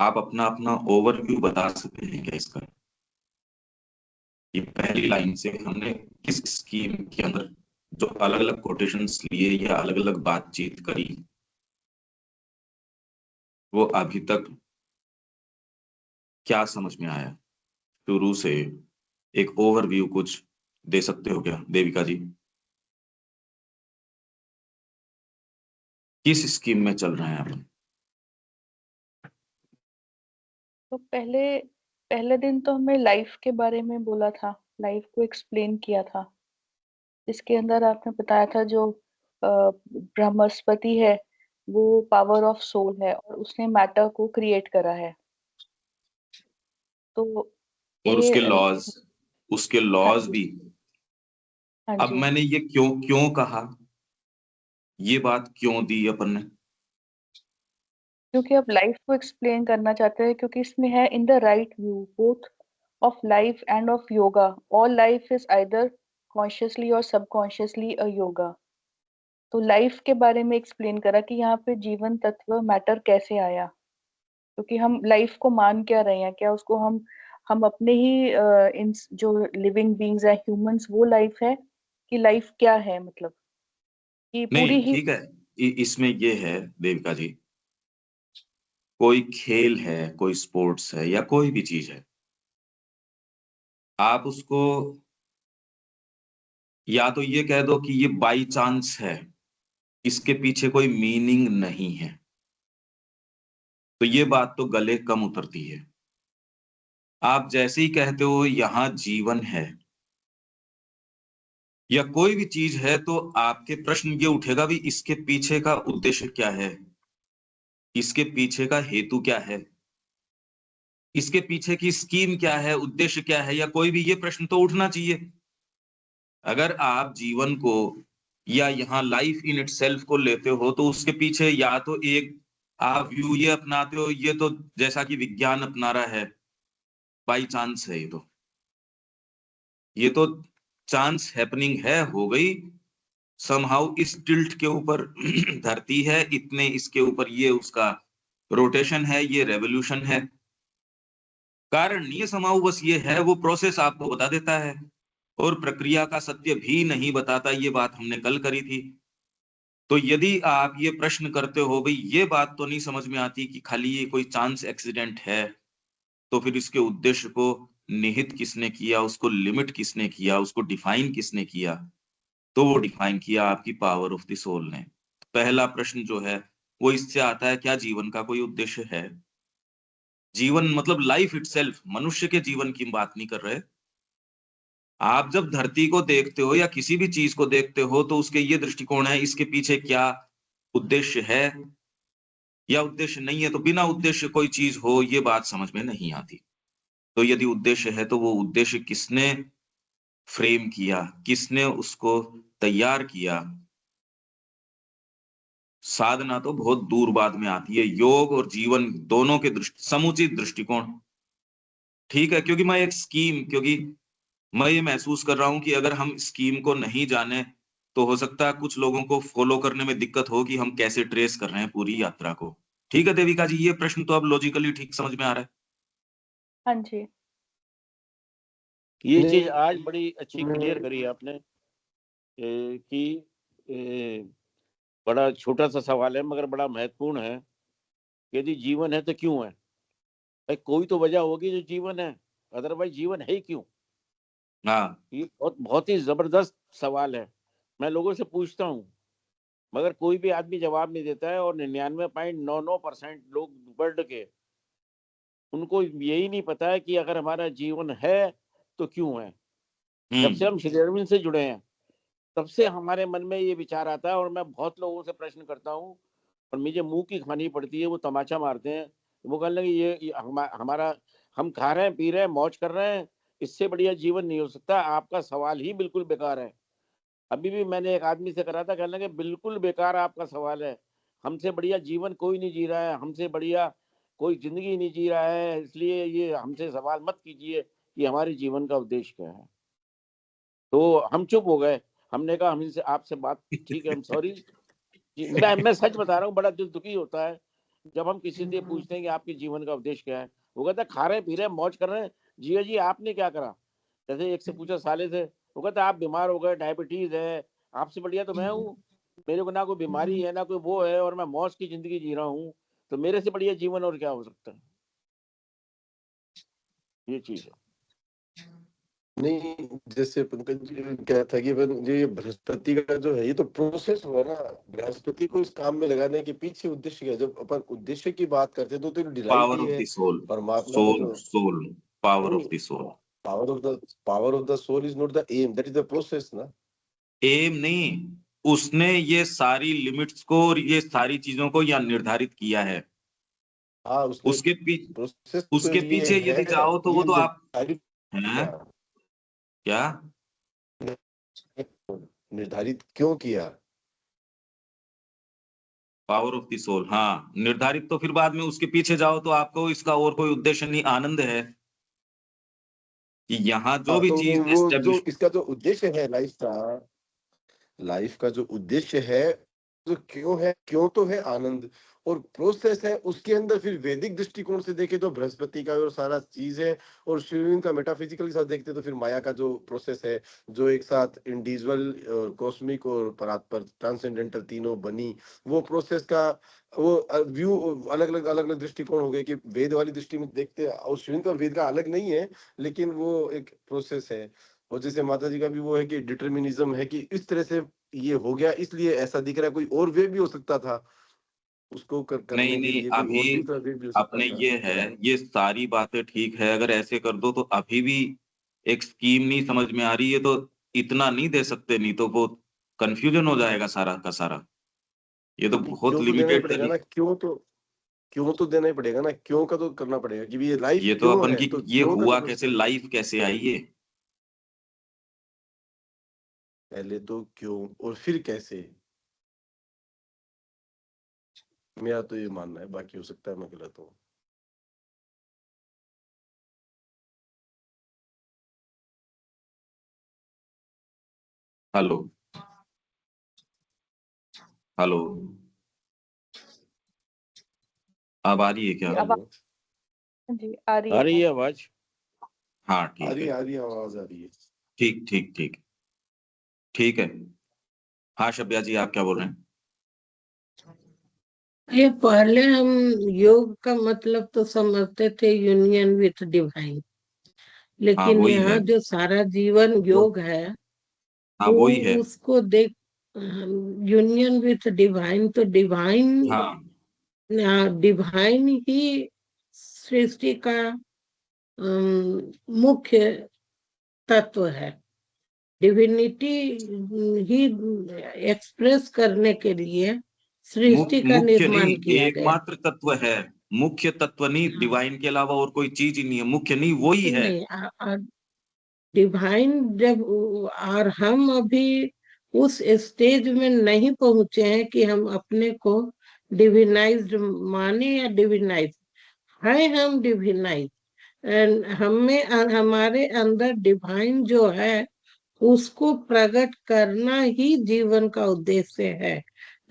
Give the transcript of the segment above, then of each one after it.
आप अपना अपना ओवरव्यू बता सकते हैं क्या इसका? ये पहली लाइन से हमने किस स्कीम के अंदर जो अलग अलग कोटेशंस लिए या अलग अलग बातचीत करी, वो अभी तक क्या समझ में आया शुरू से? एक ओवरव्यू कुछ दे सकते हो क्या देविका जी? किस स्कीम में चल रहे हैं अपन? तो पहले पहले दिन तो हमें लाइफ के बारे में बोला था, लाइफ को एक्सप्लेन किया था, जिसके अंदर आपने बताया था जो ब्रह्मस्पति है वो पावर ऑफ सोल है और उसने मैटर को क्रिएट करा है। तो और ये उसके हाँ लॉज जी। भी। हाँ अब जी। मैंने ये क्यों क्यों कहा, ये बात क्यों दी अपन ने? क्योंकि आप लाइफ को एक्सप्लेन करना चाहते हैं, क्योंकि इसमें है in the right view both of life end of yoga, all life is either consciously और सबकॉन्शियसली अ योगा। तो लाइफ के बारे में एक्सप्लेन करा कि यहाँ पे जीवन तत्व मैटर कैसे आया, क्योंकि हम लाइफ को मान क्या रहे हैं, क्या उसको हम अपने ही इन जो लिविंग बींग्स है ह्यूमंस वो लाइफ है, कि लाइफ क्या है, मतलब कि पूरी नहीं ही। ठीक है, इसमें ये है देविका जी, कोई खेल है, कोई स्पोर्ट्स है या कोई भी चीज है, आप उसको या तो ये कह दो कि ये बाई चांस है, इसके पीछे कोई मीनिंग नहीं है, तो ये बात तो गले कम उतरती है। आप जैसे ही कहते हो यहां जीवन है या कोई भी चीज है, तो आपके प्रश्न ये उठेगा भी इसके पीछे का उद्देश्य क्या है, इसके पीछे का हेतु क्या है, इसके पीछे की स्कीम क्या है, उद्देश्य क्या है, या कोई भी ये प्रश्न तो उठना चाहिए। अगर आप जीवन को या यहाँ लाइफ इन इटसेल्फ को लेते हो, तो उसके पीछे या तो एक आप व्यू ये अपनाते हो, ये तो जैसा कि विज्ञान अपना रहा है, बाई चांस है, ये तो चांस हैपनिंग है, हो गई समहाउ इस टिल्ट के ऊपर धरती है, इतने इसके ऊपर ये उसका रोटेशन है, ये रेवोल्यूशन है, कारण नहीं है समहाउ, बस ये है, वो प्रोसेस आपको बता देता है और प्रक्रिया का सत्य भी नहीं बताता, ये बात हमने कल करी थी। तो यदि आप ये प्रश्न करते हो भाई ये बात तो नहीं समझ में आती कि खाली ये कोई चांस एक्सीडेंट है, तो फिर इसके उद्देश्य को निहित किसने किया, उसको लिमिट किसने किया, उसको डिफाइन किसने किया? तो वो डिफाइन किया आपकी पावर ऑफ द सोल ने। पहला प्रश्न जो है वो इससे आता है, क्या जीवन का कोई उद्देश्य है? जीवन मतलब लाइफ इटसेल्फ, मनुष्य के जीवन की बात नहीं कर रहे। आप जब धरती को देखते हो या किसी भी चीज को देखते हो, तो उसके ये दृष्टिकोण है, इसके पीछे क्या उद्देश्य है या उद्देश्य नहीं है, तो बिना उद्देश्य कोई चीज हो ये बात समझ में नहीं आती। तो यदि उद्देश्य है, तो वो उद्देश्य किसने फ्रेम किया, किसने उसको तैयार किया? साधना तो बहुत दूर बाद में आती है, योग और जीवन दोनों के दृष्टि समुचित दृष्टिकोण ठीक है। क्योंकि मैं ये महसूस कर रहा हूं कि अगर हम स्कीम को नहीं जाने, तो हो सकता है कुछ लोगों को फॉलो करने में दिक्कत हो कि हम कैसे ट्रेस कर रहे हैं पूरी यात्रा को। ठीक है देविका जी, ये प्रश्न तो अब लॉजिकली ठीक समझ में आ रहा है। हाँ जी। ये चीज आज बड़ी अच्छी क्लियर करी आपने कि बड़ा छोटा सा सवाल है मगर बड़ा महत्वपूर्ण है। यदि जीवन है तो क्यों है? भाई कोई तो वजह होगी जो जीवन है, अदरवाइज जीवन है ही क्यों? हाँ ये बहुत बहुत ही जबरदस्त सवाल है। मैं लोगों से पूछता हूँ मगर कोई भी आदमी जवाब नहीं देता है, और 99.99% लोग वर्ल्ड के, उनको यही नहीं पता है कि अगर हमारा जीवन है तो क्यों है। जब से हम श्री अरविंद से जुड़े हैं तब से हमारे मन में ये विचार आता है, और मैं बहुत लोगों से प्रश्न करता हूँ और मुझे मुंह की खानी पड़ती है, वो तमाचा मारते हैं। वो कहने लगे ये हमारा, हम खा रहे हैं, पी रहे हैं, मौज कर रहे हैं, इससे बढ़िया जीवन नहीं हो सकता, आपका सवाल ही बिल्कुल बेकार है। अभी भी मैंने एक आदमी से करा था, कहने लगे बिल्कुल बेकार आपका सवाल है, हमसे बढ़िया जीवन कोई नहीं जी रहा है, हमसे बढ़िया कोई जिंदगी नहीं जी रहा है, इसलिए ये हमसे सवाल मत कीजिए कि हमारे जीवन का उद्देश्य क्या है। तो हम चुप हो गए। हमने कहा हम इनसे आपसे बात, ठीक है, हम सॉरी। मैं सच बता रहा हूँ, बड़ा दिल दुखी होता है जब हम किसी से पूछते हैं कि आपके जीवन का उद्देश्य क्या है, वो कहता है खा रहे पी रहे मौज कर रहे हैं। जिया जी आपने क्या करा? जैसे एक से पूछा साले से, वो कहता आप बीमार हो गए, डायबिटीज है, आपसे बढ़िया तो मैं हूँ, मेरे को ना कोई बीमारी है ना कोई वो है, और मैं मौज की जिंदगी जी रहा हूँ, तो मेरे से बढ़िया जीवन और क्या हो सकता है। ये चीज है। नहीं, जैसे पंकज जी क्या था कि ये बृहस्पति का जो है ये तो प्रोसेस हुआ ना, बृहस्पति को इस काम में लगाने के पीछे उद्देश्य क्या है? जब अपन उद्देश्य की बात करते हैं तो डिलाइट पावर ही ऑफ है द सोल, परमात्मा का सोल जो सोल पावर ऑफ नहीं, the soul. Power of the soul is not the aim, that is the process ना। एम नहीं, उसने ये सारी लिमिट्स को और ये सारी चीजों को यहाँ निर्धारित किया है। हाँ, उसने उसके प्रोसेस तो उसके ये पीछे है, यदि जाओ तो वो ये तो आप निर्धारित हैं किया। क्या, निर्धारित क्यों किया? पावर ऑफ द सोल, हाँ निर्धारित, तो फिर बाद में उसके पीछे जाओ तो आपको इसका और कोई उद्देश्य नहीं, आनंद है कि यहाँ जो हाँ, भी तो चीज वो जो एस्टेब्लिश। इसका जो उद्देश्य है लाइफ का जो उद्देश्य है, जो क्यों है, क्यों तो है आनंद, और प्रोसेस है उसके अंदर फिर वैदिक दृष्टिकोण से देखे तो बृहस्पति का और सारा चीज है, और शिवलिंग का मेटाफिजिकल के साथ देखते तो फिर माया का जो प्रोसेस है, जो एक साथ इंडिविजुअल और कॉस्मिक और परात्पर ट्रांसेंडेंटल तीनों बनी, वो प्रोसेस का वो व्यू अलग अलग दृष्टिकोण हो गए कि वेद वाली दृष्टि में देखते हैं, और शिवलिंग का वेद का अलग नहीं है, लेकिन वो एक प्रोसेस है। और जैसे माता जी का भी वो है कि डिटर्मिनिज्म है कि इस तरह से ये हो गया इसलिए ऐसा दिख रहा है, कोई और वे भी हो सकता था उसको नहीं करने के नहीं, लिए, कोई अभी और भी वे भी हो सकता अपने था। ये है, ये सारी बातें ठीक है, अगर ऐसे कर दो तो अभी भी एक स्कीम नहीं समझ में आ रही है, तो इतना नहीं दे सकते, नहीं तो वो कंफ्यूजन हो जाएगा सारा का सारा। ये तो नहीं, बहुत क्यों तो देना ही लिमिटेड पड़ेगा ना, क्यों तो देना ही पड़ेगा ना, क्यों का तो करना पड़ेगा कि भी ये लाइफ ये तो क्यों अपन है, की, तो ये क्यों का तो हुआ कुछ कैसे, लाइफ कैसे आई है। पहले तो क्यों और फिर कैसे, मेरा तो ये मानना है, बाकी हो सकता है मैं गलत हूँ। हेलो हेलो, अब आ रही है क्या? जी हेलो, जी आ रही आ है रही है आवाज। आवाज? हाँ आ ठीक रही है, है, आ रही है, आवाज आ रही है। ठीक ठीक ठीक, ठीक है। हाँ शब्या जी, आप क्या बोल रहे हैं? ये पहले हम योग का मतलब तो समझते थे यूनियन विथ डिवाइन, हाँ लेकिन वही यहाँ है जो सारा जीवन वो, योग है हाँ वो वही है। उसको देख, यूनियन विथ डिवाइन, तो डिवाइन हाँ डिवाइन ही सृष्टि का मुख्य तत्व है। डिविनिटी ही एक्सप्रेस करने के लिए सृष्टि का मुख्य नहीं, निर्माण किया गया। एकमात्र तत्व है, मुख्य तत्व नहीं, डिवाइन के अलावा और कोई चीज ही नहीं है, मुख्य नहीं, वही है। नहीं, डिवाइन जब, और हम अभी उस स्टेज में नहीं पहुंचे हैं कि हम अपने को डिविनाइज्ड माने या डिविनाइज है, हम डिविनाइज, हमें हमारे अंदर डिवाइन जो है उसको प्रकट करना ही जीवन का उद्देश्य है।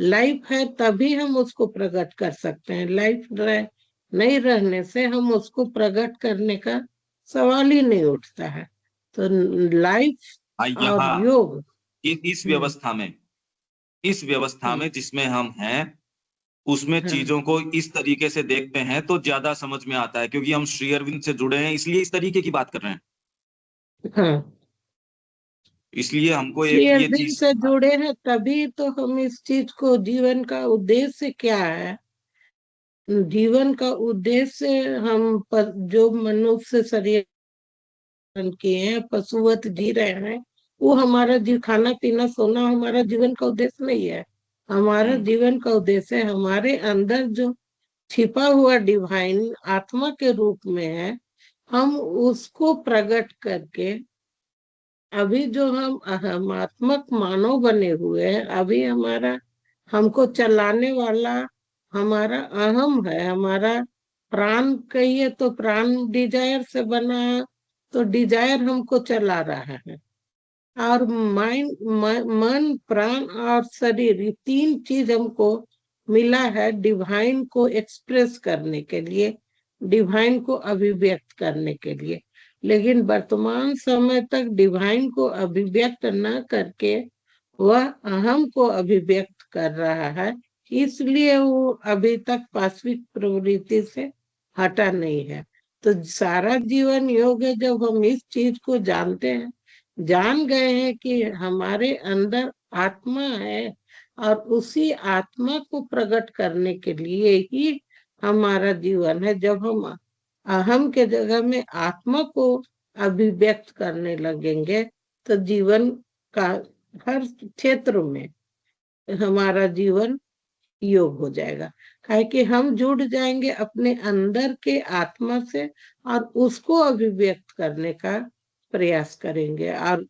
लाइफ है तभी हम उसको प्रकट कर सकते हैं, लाइफ नहीं रहने से हम उसको प्रकट करने का सवाल ही नहीं उठता है। तो लाइफ और यहाँ योग। इस हम्म व्यवस्था में, इस व्यवस्था हम्म में जिसमें हम हैं, उसमें हाँ चीजों को इस तरीके से देखते हैं तो ज्यादा समझ में आता है, क्योंकि हम श्री अरविंद से जुड़े हैं, इसलिए इस तरीके की बात कर रहे हैं। हाँ, इसलिए हमको श्री एक ये अरविंद चीज, से जुड़े हैं तभी तो हम इस चीज को, जीवन का उद्देश्य क्या है, जीवन का उद्देश्य हम जो मनुष्य शरीर किए हैं, पशुवत जी रहे हैं, वो हमारा खाना पीना सोना हमारा जीवन का उद्देश्य नहीं है। हमारा जीवन का उद्देश्य हमारे अंदर जो छिपा हुआ डिवाइन आत्मा के रूप में है, हम उसको प्रकट करके, अभी जो हम आत्मक मानव बने हुए हैं, अभी हमारा, हमको चलाने वाला हमारा अहम है, हमारा प्राण कहिए तो प्राण डिजायर से बना है, तो डिजायर हमको चला रहा है। और माइंड, मन, प्राण और शरीर, ये तीन चीज हमको मिला है डिवाइन को एक्सप्रेस करने के लिए, डिवाइन को अभिव्यक्त करने के लिए। लेकिन वर्तमान समय तक डिवाइन को अभिव्यक्त न करके वह अहम को अभिव्यक्त कर रहा है, इसलिए वो अभी तक पाश्विक प्रवृत्ति से हटा नहीं है। तो सारा जीवन योग है। जब हम इस चीज को जानते हैं, जान गए हैं कि हमारे अंदर आत्मा है और उसी आत्मा को प्रकट करने के लिए ही हमारा जीवन है। जब हम अहम के जगह में आत्मा को अभिव्यक्त करने लगेंगे तो जीवन का हर क्षेत्र में हमारा जीवन योग हो जाएगा। काहे कि हम जुड़ जाएंगे अपने अंदर के आत्मा से और उसको अभिव्यक्त करने का प्रयास करेंगे, और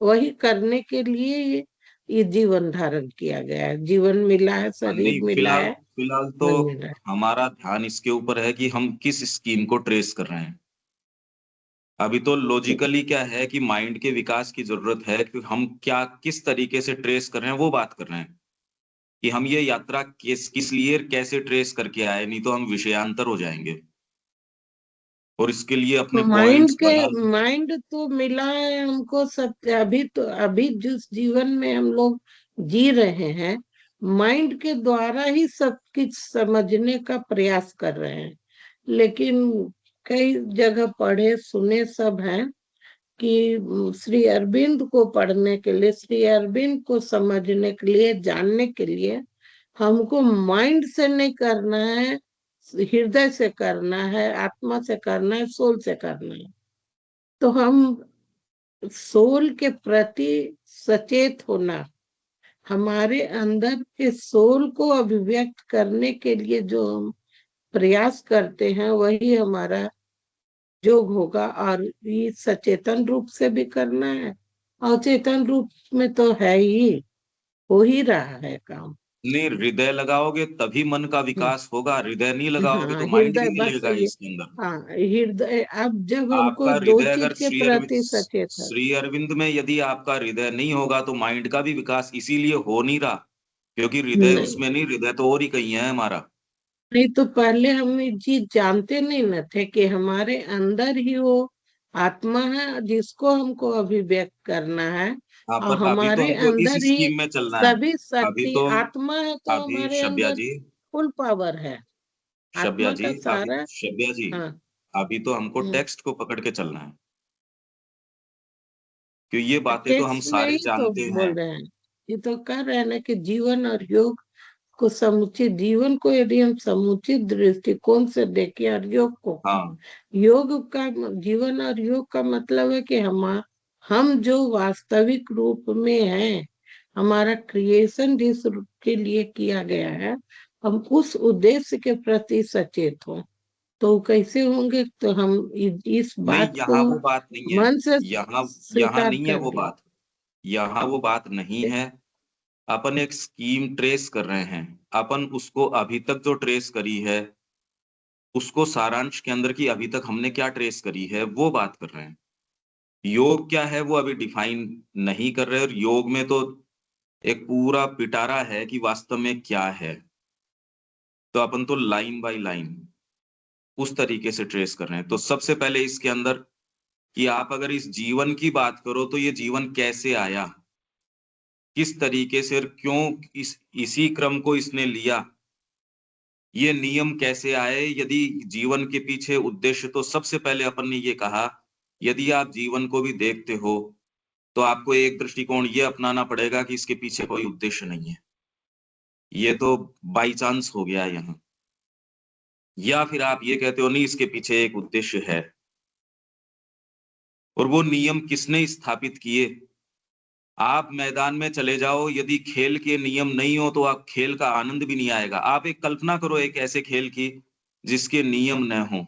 वही करने के लिए ये जीवन धारण किया गया है। जीवन मिला है, शरीर नहीं, मिला फिलहाल है, फिलहाल तो मन मिला है। हमारा ध्यान इसके ऊपर है कि हम किस स्कीम को ट्रेस कर रहे हैं। अभी तो लॉजिकली क्या है कि माइंड के विकास की जरूरत है कि हम क्या किस तरीके से ट्रेस कर रहे हैं वो बात कर रहे हैं कि हम ये यात्रा किस लिए कैसे ट्रेस करके आए, नहीं तो हम विषयांतर हो जाएंगे। और इसके लिए अपने पॉइंट्स बना। माइंड तो मिला है हमको सब। अभी जिस जीवन में हम लोग जी रहे हैं, माइंड के द्वारा ही सब कुछ समझने का प्रयास कर रहे हैं। लेकिन कई जगह पढ़े सुने सब हैं कि श्री अरविंद को पढ़ने के लिए, श्री अरविंद को समझने के लिए, जानने के लिए हमको माइंड से नहीं करना है, हृदय से करना है, आत्मा से करना है, सोल से करना है। तो हम सोल के प्रति सचेत होना, हमारे अंदर के सोल को अभिव्यक्त करने के लिए जो हम प्रयास करते हैं वही हमारा योग होगा। और ये सचेतन रूप से भी करना है, अचेतन रूप में तो है ही, हो ही रहा है काम। नहीं, हृदय लगाओगे तभी मन का विकास होगा, हृदय नहीं लगाओगे हाँ, तो माइंड हृदय नहीं बस मिलेगा ये। इसके अंदर। हाँ, हृदय। अब जब हमको आपका दो हृदय चीज अगर के प्रति सचेत है। श्री अरविंद में यदि आपका हृदय नहीं होगा तो माइंड का भी विकास इसीलिए हो नहीं रहा, क्योंकि हृदय नहीं उसमें नहीं, हृदय तो और ही कहीं है हमारा। नहीं, तो पहले हम ये चीज जानते नहीं न थे कि हमारे अंदर ही वो आत्मा है जिसको हमको अभिव्यक्त करना है, हाँ, और पर अभी तो हमारे हमको इस अंदर ही स्कीम में चलना है। सभी अभी शक्ति। तो आत्मा है तो अभी हमारे शब्या अंदर जी, फुल पावर है। शब्या आत्मा जी, का अभी सारा। शब्या जी, हाँ। अभी तो हमको हम्म। टेक्स्ट को पकड़ के चलना है, क्योंकि ये बातें तो हम टेक्स्ट में सारे ही तो जानते हैं। बोल रहे हैं। ये तो कह रहे हैं ना कि जीवन और योग को समुचित, जीवन को यदि हम समुचित दृष्टिकोण से देखें और योग को, हाँ, योग का, जीवन और योग का मतलब है कि हम जो वास्तविक रूप में हैं, हमारा क्रिएशन जिस रूप के लिए किया गया है, हम उस उद्देश्य के प्रति सचेत हों। तो कैसे होंगे? तो हम इस नहीं, बात को यहाँ वो बात नहीं है। मन से यहाँ यहाँ स्वीकार नहीं है वो करेंगे। बात। यहाँ वो बात नहीं है। अपन एक स्कीम ट्रेस कर रहे हैं, अपन उसको अभी तक जो ट्रेस करी है उसको सारांश के अंदर की अभी तक हमने क्या ट्रेस करी है वो बात कर रहे हैं। योग क्या है वो अभी डिफाइन नहीं कर रहे, और योग में तो एक पूरा पिटारा है कि वास्तव में क्या है। तो अपन तो लाइन बाय लाइन उस तरीके से ट्रेस कर रहे हैं। तो सबसे पहले इसके अंदर कि आप अगर इस जीवन की बात करो तो ये जीवन कैसे आया, किस तरीके से और क्यों इसी क्रम को इसने लिया, ये नियम कैसे आए, यदि जीवन के पीछे उद्देश्य, तो सबसे पहले अपन ने ये कहा यदि आप जीवन को भी देखते हो तो आपको एक दृष्टिकोण ये अपनाना पड़ेगा कि इसके पीछे कोई उद्देश्य नहीं है, ये तो बाई चांस हो गया यहाँ। या फिर आप ये कहते हो नहीं, इसके पीछे एक उद्देश्य है। और वो नियम किसने स्थापित किए? आप मैदान में चले जाओ, यदि खेल के नियम नहीं हो तो आप खेल का आनंद भी नहीं आएगा। आप एक कल्पना करो एक ऐसे खेल की जिसके नियम न हो।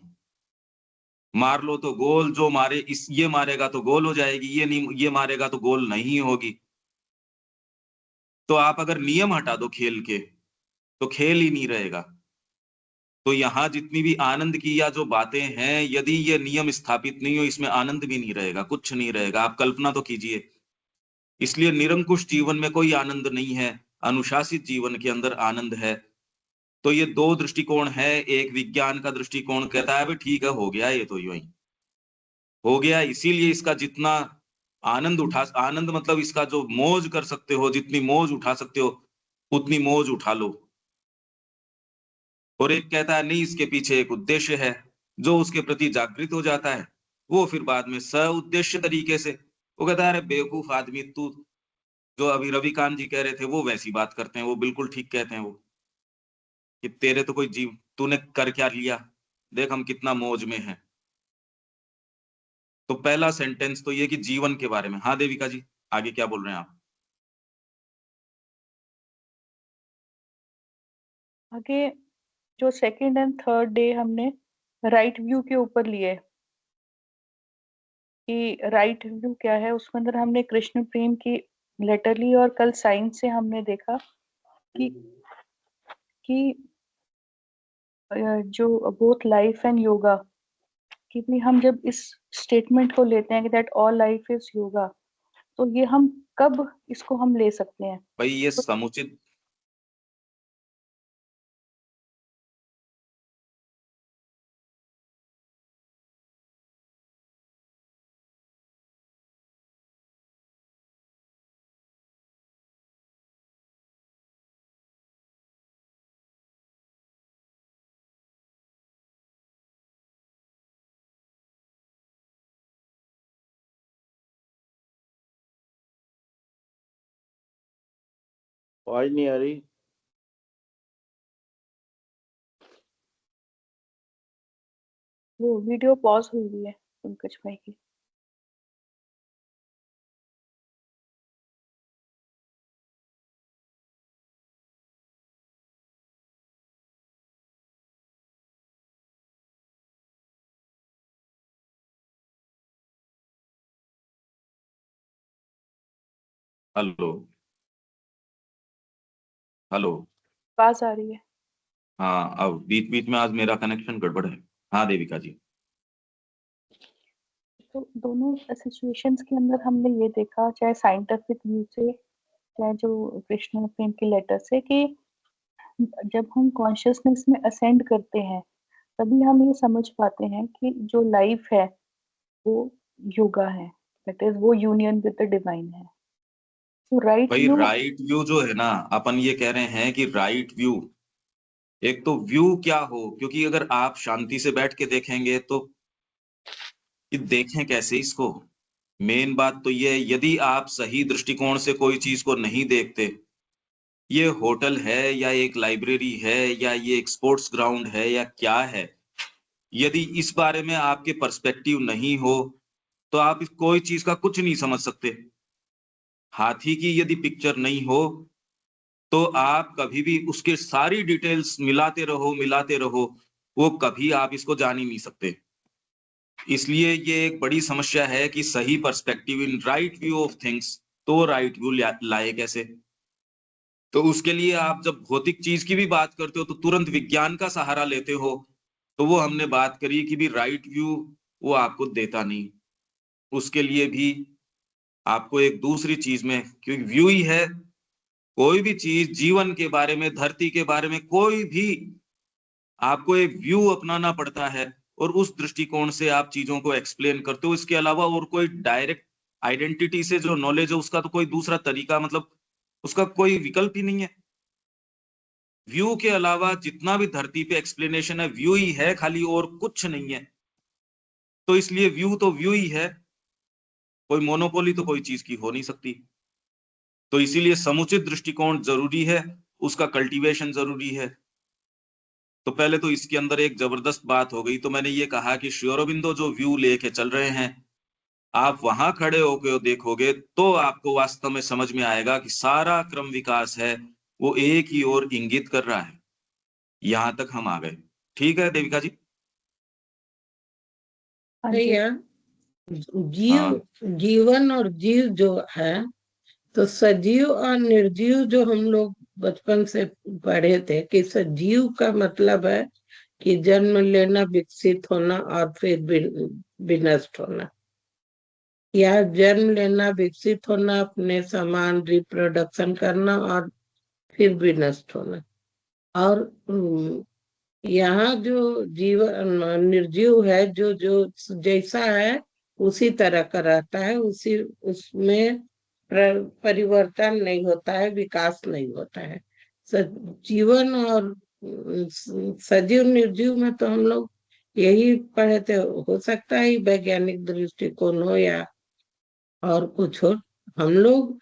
मार लो तो गोल, जो मारे इस ये मारेगा तो गोल हो जाएगी, ये नहीं ये मारेगा तो गोल नहीं होगी। तो आप अगर नियम हटा दो खेल के तो खेल ही नहीं रहेगा। तो यहाँ जितनी भी आनंद की या जो बातें हैं, यदि ये नियम स्थापित नहीं हो, इसमें आनंद भी नहीं रहेगा, कुछ नहीं रहेगा। आप कल्पना तो कीजिए। इसलिए निरंकुश जीवन में कोई आनंद नहीं है। अनुशासित जीवन के अंदर आनंद है। तो ये दो दृष्टिकोण है। एक विज्ञान का दृष्टिकोण कहता है भाई ठीक है, हो गया, ये तो यूं ही हो गया, इसीलिए इसका जितना आनंद मतलब इसका जो मौज कर सकते हो, जितनी मौज उठा सकते हो उतनी मौज उठा लो। और एक कहता है नहीं, इसके पीछे एक उद्देश्य है। जो उसके प्रति जागृत हो जाता है वो फिर बाद में सउद्देश्य तरीके से, वो कहता है अरे बेवकूफ आदमी तू, जो अभी रविकांत जी कह रहे थे वो वैसी बात करते हैं, वो बिल्कुल ठीक कहते हैं वो, कि तेरे तो कोई जीव, तूने कर क्या लिया, देख हम कितना मौज में हैं। तो पहला सेंटेंस तो ये कि जीवन के बारे में। हाँ देविका जी, आगे क्या बोल रहे हैं आप? आगे जो सेकंड एंड थर्ड डे हमने राइट व्यू के ऊपर लिए कि राइट व्यू क्या है, उसके अंदर हमने कृष्ण प्रेम की लेटर ली और कल साइंस से हमने देखा कि जो बोथ लाइफ एंड योगा, कि भी हम जब इस स्टेटमेंट को लेते हैं कि that all life is yoga, तो ये हम कब इसको हम ले सकते हैं? भाई ये समुचित आवाज नहीं आ रही। वो वीडियो पॉज हुई हुई है पंकज भाई की। Hello hello. आवाज आ रही है? हाँ, अब बीच बीच में आज मेरा कनेक्शन गड़बड़ है। हाँ देविका जी। तो दोनों सिचुएशंस के अंदर हमने ये देखा, चाहे साइंटिफिक व्यू से चाहे जो कृष्ण प्रेम की लेटर से, कि जब हम कॉन्शियसनेस में असेंड करते हैं तभी हम ये समझ पाते हैं कि जो लाइफ है वो योगा है, दैट इज वो यूनियन विद द डिवाइन है। तो राइट भाई व्यू, राइट व्यू जो है ना, अपन ये कह रहे हैं कि राइट व्यू, एक तो व्यू क्या हो, क्योंकि अगर आप शांति से बैठ के देखेंगे तो कि देखें कैसे इसको। मेन बात तो ये है, यदि आप सही दृष्टिकोण से कोई चीज को नहीं देखते, ये होटल है या एक लाइब्रेरी है या ये एक स्पोर्ट्स ग्राउंड है या क्या है, यदि इस बारे में आपके पर्सपेक्टिव नहीं हो तो आप कोई चीज का कुछ नहीं समझ सकते। हाथी की यदि पिक्चर नहीं हो तो आप कभी भी उसके सारी डिटेल्स मिलाते रहो, वो कभी आप इसको जान ही नहीं सकते। इसलिए ये एक बड़ी समस्या है कि सही perspective in right view of things, तो राइट व्यू लाए कैसे। तो उसके लिए आप जब भौतिक चीज की भी बात करते हो तो तुरंत विज्ञान का सहारा लेते हो, तो वो हमने बात करी कि भी राइट व्यू वो आपको देता नहीं। उसके लिए भी आपको एक दूसरी चीज में, क्योंकि व्यू ही है, कोई भी चीज जीवन के बारे में, धरती के बारे में, कोई भी आपको एक व्यू अपनाना पड़ता है और उस दृष्टिकोण से आप चीजों को एक्सप्लेन करते हो। इसके अलावा और कोई डायरेक्ट आइडेंटिटी से जो नॉलेज है उसका तो कोई दूसरा तरीका, मतलब उसका कोई विकल्प ही नहीं है। व्यू के अलावा जितना भी धरती पे एक्सप्लेनेशन है व्यू ही है खाली, और कुछ नहीं है। तो इसलिए व्यू तो व्यू ही है, कोई मोनोपोली तो कोई चीज की हो नहीं सकती। तो इसीलिए समुचित दृष्टिकोण जरूरी है, उसका कल्टीवेशन जरूरी है। तो पहले तो इसके अंदर एक जबरदस्त बात हो गई। तो मैंने ये कहा कि श्री अरबिंदो जो व्यू लेके चल रहे हैं, आप वहां खड़े होके देखोगे तो आपको वास्तव में समझ में आएगा कि सारा क्रम विकास है वो एक ही ओर इंगित कर रहा है। यहां तक हम आ गए। ठीक है देविका जी? हाँ जी। भैया, हाँ जीवन और जीव जो है, तो सजीव और निर्जीव जो हम लोग बचपन से पढ़े थे कि सजीव का मतलब है कि जन्म लेना, विकसित होना और फिर विनष्ट होना, या जन्म लेना, विकसित होना, अपने समान रिप्रोडक्शन करना और फिर भी नष्ट होना। और यहाँ जो जीवन निर्जीव है, जो जो जैसा है उसी तरह का रहता है, उसी उसमें परिवर्तन नहीं होता है, विकास नहीं होता है। जीवन और सजीव निर्जीव में तो हम लोग यही पढ़े थे। हो सकता है वैज्ञानिक दृष्टिकोण हो या और कुछ हो। हम लोग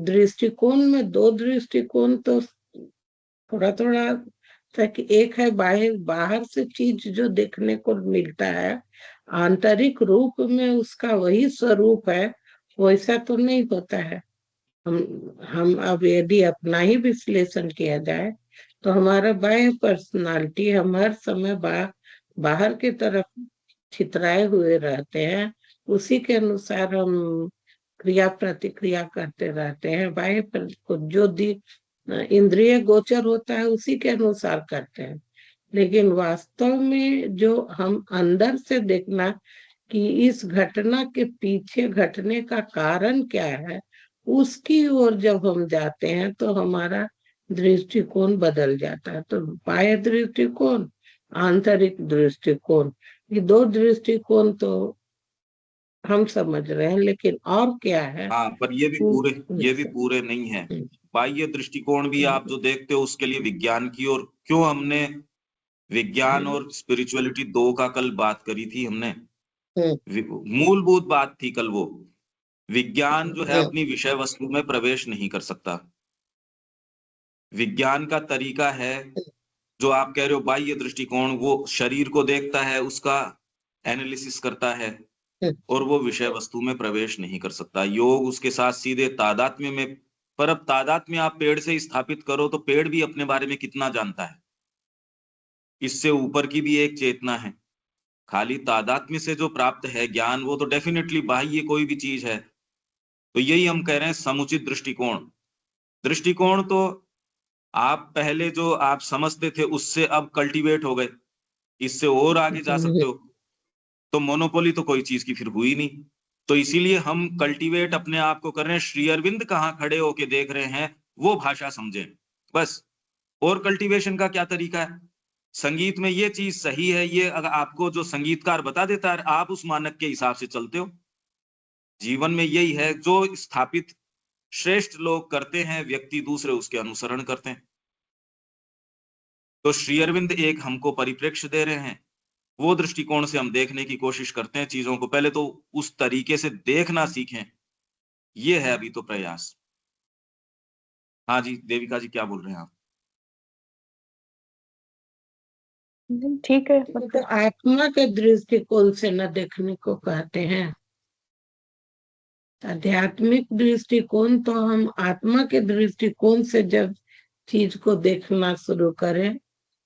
दृष्टिकोण में दो दृष्टिकोण तो थोड़ा थोड़ा तक, एक है बाहर बाहर से चीज जो देखने को मिलता है, आंतरिक रूप में उसका वही स्वरूप है, वैसा तो नहीं होता है। हम अब यदि अपना ही विश्लेषण किया जाए तो हमारा बाह्य पर्सनालिटी हम हर समय बाहर की तरफ छितराए हुए रहते हैं, उसी के अनुसार हम क्रिया प्रतिक्रिया करते रहते हैं। बाह्य को जो इंद्रिय गोचर होता है उसी के अनुसार करते हैं। लेकिन वास्तव में जो हम अंदर से देखना कि इस घटना के पीछे घटने का कारण क्या है, उसकी ओर जब हम जाते हैं तो हमारा दृष्टिकोण बदल जाता है। तो बाह्य दृष्टिकोण, आंतरिक दृष्टिकोण, ये दो दृष्टिकोण तो हम समझ रहे हैं, लेकिन और क्या है हाँ, पर ये भी पूरे नहीं है। हम्म, बाह्य दृष्टिकोण भी आप जो देखते हो उसके लिए विज्ञान की, और क्यों हमने विज्ञान और स्पिरिचुअलिटी दो का कल बात करी थी हमने। मूलभूत बात थी कल वो, विज्ञान जो है अपनी विषय वस्तु में प्रवेश नहीं कर सकता। विज्ञान का तरीका है, जो आप कह रहे हो बाह्य दृष्टिकोण, वो शरीर को देखता है, उसका एनालिसिस करता है, और वो विषय वस्तु में प्रवेश नहीं कर सकता। योग उसके साथ सीधे तादात्म्य में, पर अब तादात्म्य आप पेड़ से स्थापित करो तो पेड़ भी अपने बारे में कितना जानता है? इससे ऊपर की भी एक चेतना है। खाली तादात्म्य से जो प्राप्त है ज्ञान, वो तो डेफिनेटली बाह्य कोई भी चीज है। तो यही हम कह रहे हैं समुचित दृष्टिकोण। दृष्टिकोण तो आप पहले जो आप समझते थे उससे अब कल्टीवेट हो गए, इससे और आगे जा सकते हो। तो मोनोपोली तो कोई चीज की फिर हुई नहीं। तो इसीलिए हम कल्टीवेट अपने आप को कर रहे हैं। श्री अरविंद कहाँ खड़े होके देख रहे हैं, वो भाषा समझें बस। और कल्टीवेशन का क्या तरीका है? संगीत में ये चीज सही है, ये अगर आपको जो संगीतकार बता देता है, आप उस मानक के हिसाब से चलते हो। जीवन में यही है, जो स्थापित श्रेष्ठ लोग करते हैं, व्यक्ति दूसरे उसके अनुसरण करते हैं। तो श्री अरविंद एक हमको परिप्रेक्ष्य दे रहे हैं, वो दृष्टिकोण से हम देखने की कोशिश करते हैं चीजों को। पहले तो उस तरीके से देखना सीखें, ये है अभी तो प्रयास। हाँ जी, देविका जी क्या बोल रहे हैं आप? ठीक है, तो आत्मा के दृष्टिकोण से न देखने को कहते हैं। आध्यात्मिक दृष्टिकोण तो हम आत्मा के दृष्टिकोण से जब चीज को देखना शुरू करें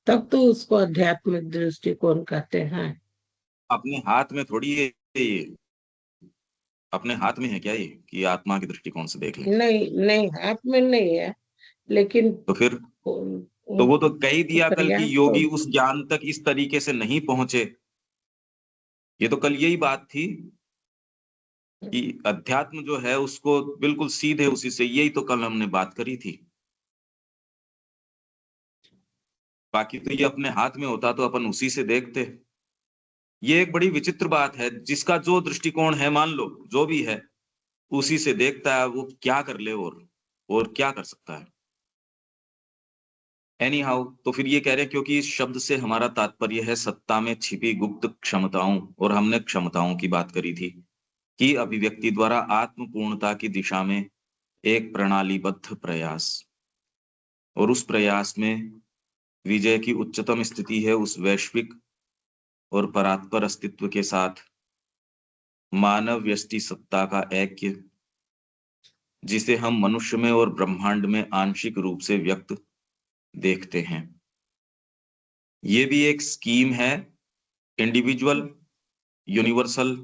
तब तो उसको आध्यात्मिक दृष्टिकोण कहते हैं। अपने हाथ में थोड़ी है ये, अपने हाथ में है क्या ये कि आत्मा के दृष्टिकोण से देख लें? नहीं नहीं, हाथ में नहीं है, लेकिन तो फिर तो वो तो कह ही दिया कल कि प्रयास तो योगी उस ज्ञान तक इस तरीके से नहीं पहुंचे। ये तो कल यही बात थी कि अध्यात्म जो है उसको बिल्कुल सीधे उसी से, यही तो कल हमने बात करी थी। बाकी तो ये अपने हाथ में होता तो अपन उसी से देखते। ये एक बड़ी विचित्र बात है, जिसका जो दृष्टिकोण है, मान लो जो भी है, उसी से देखता है, वो क्या कर ले और क्या कर सकता है। एनी हाउ, तो फिर ये कह रहे हैं क्योंकि इस शब्द से हमारा तात्पर्य है सत्ता में छिपी गुप्त क्षमताओं, और हमने क्षमताओं की बात करी थी कि अभिव्यक्ति द्वारा आत्म पूर्णता की दिशा में एक प्रणालीबद्ध प्रयास, और उस प्रयास में विजय की उच्चतम स्थिति है उस वैश्विक और परात्पर अस्तित्व के साथ मानव व्यष्टि सत्ता का ऐक्य, जिसे हम मनुष्य में और ब्रह्मांड में आंशिक रूप से व्यक्त देखते हैं। ये भी एक स्कीम है, इंडिविजुअल, यूनिवर्सल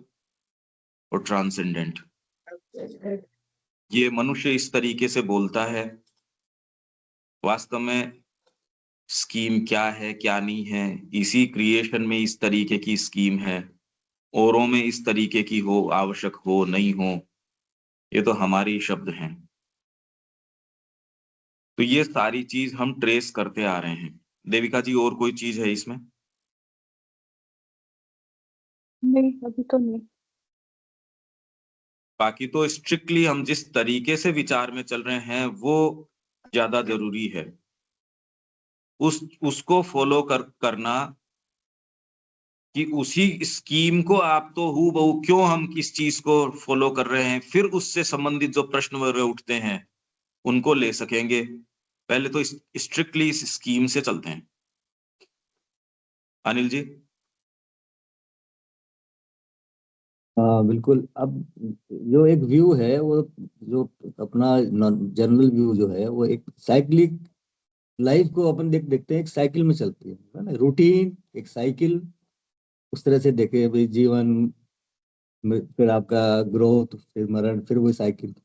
और ट्रांसेंडेंट। ये मनुष्य इस तरीके से बोलता है। वास्तव में स्कीम क्या है क्या नहीं है, इसी क्रिएशन में इस तरीके की स्कीम है, औरों में इस तरीके की हो, आवश्यक हो नहीं हो, ये तो हमारी शब्द हैं। तो ये सारी चीज हम ट्रेस करते आ रहे हैं। देविका जी, और कोई चीज है इसमें? नहीं, अभी तो नहीं। बाकी तो स्ट्रिक्टली हम जिस तरीके से विचार में चल रहे हैं वो ज्यादा जरूरी है। उसको फॉलो करना कि उसी स्कीम को आप तो हूबहू क्यों हम किस चीज को फॉलो कर रहे हैं, फिर उससे संबंधित जो प्रश्न वगैरह उठते हैं उनको ले सकेंगे। पहले तो स्ट्रिक्टली इस स्कीम से चलते हैं। अनिल जी। हाँ बिल्कुल। अब जो एक व्यू है वो, जो अपना जनरल व्यू जो है वो एक साइक्लिक लाइफ को अपन देखते हैं, एक साइकिल में चलती है ना, रूटीन एक साइकिल। उस तरह से देखे भाई जीवन फिर आपका ग्रोथ, फिर मरण, फिर वही साइकिल।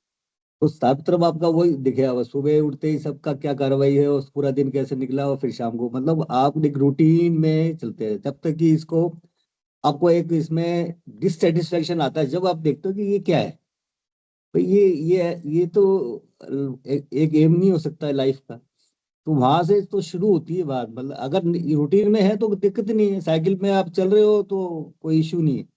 तो सात तरफ आपका वही दिखेगा, बस सुबह उठते ही सबका क्या कार्रवाई है, उस पूरा दिन कैसे निकला, और फिर शाम को, मतलब आप एक रूटीन में चलते हैं जब तक कि इसको आपको एक इसमें डिससेटिस्फेक्शन आता है जब आप देखते हो कि ये क्या है। तो ये तो एक एम नहीं हो सकता है लाइफ का। तो वहां से तो शुरू होती है बात। मतलब अगर रूटीन में है तो दिक्कत नहीं है, साइकिल में आप चल रहे हो तो कोई इश्यू नहीं है।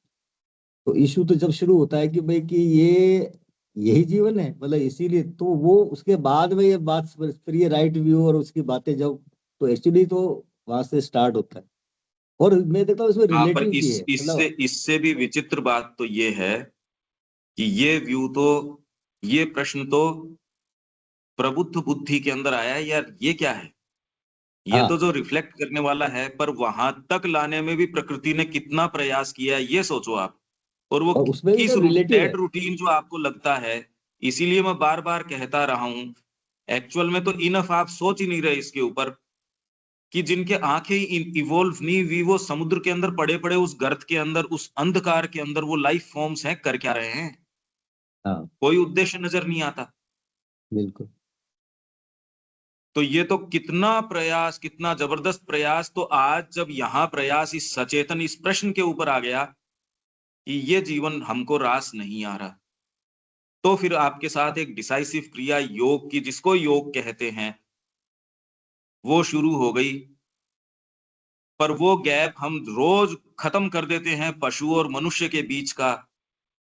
तो इश्यू तो जब शुरू होता है कि भाई कि ये यही जीवन है, मतलब इसीलिए तो वो उसके बाद में ये बात, फिर ये राइट व्यू और उसकी बातें जब, तो एक्चुअली तो वहां से स्टार्ट होता है। और मैं देखता हूँ इसमें हाँ, पर रिलेटिविटी है, इससे मतलब इससे भी विचित्र बात तो ये है कि ये व्यू तो, ये प्रश्न तो प्रबुद्ध बुद्धि के अंदर आया है यार, ये क्या है? ये तो हाँ, जो रिफ्लेक्ट करने वाला है, पर वहां तक लाने में भी प्रकृति ने कितना प्रयास किया है ये सोचो आप। और वो और उसमें भी किस तो रिलेटिव डेड है। रूटीन जो आपको लगता है। इसीलिए मैं बार बार कहता रहा हूं, एक्चुअल में तो इनफ आप सोच ही नहीं रहे इसके ऊपर, कि जिनके आंखें इवोल्व नहीं हुई, वो समुद्र के अंदर पड़े पड़े उस गर्त के अंदर, उस अंधकार के अंदर वो लाइफ फॉर्म्स हैं, कर क्या रहे हैं? हाँ कोई उद्देश्य नजर नहीं आता। बिल्कुल। तो ये तो कितना प्रयास, कितना जबरदस्त प्रयास। तो आज जब यहाँ प्रयास इस सचेतन इस प्रश्न के ऊपर आ गया कि ये जीवन हमको रास नहीं आ रहा, तो फिर आपके साथ एक डिसाइसिव क्रिया योग की, जिसको योग कहते हैं, वो शुरू हो गई। पर वो गैप हम रोज खत्म कर देते हैं पशु और मनुष्य के बीच का,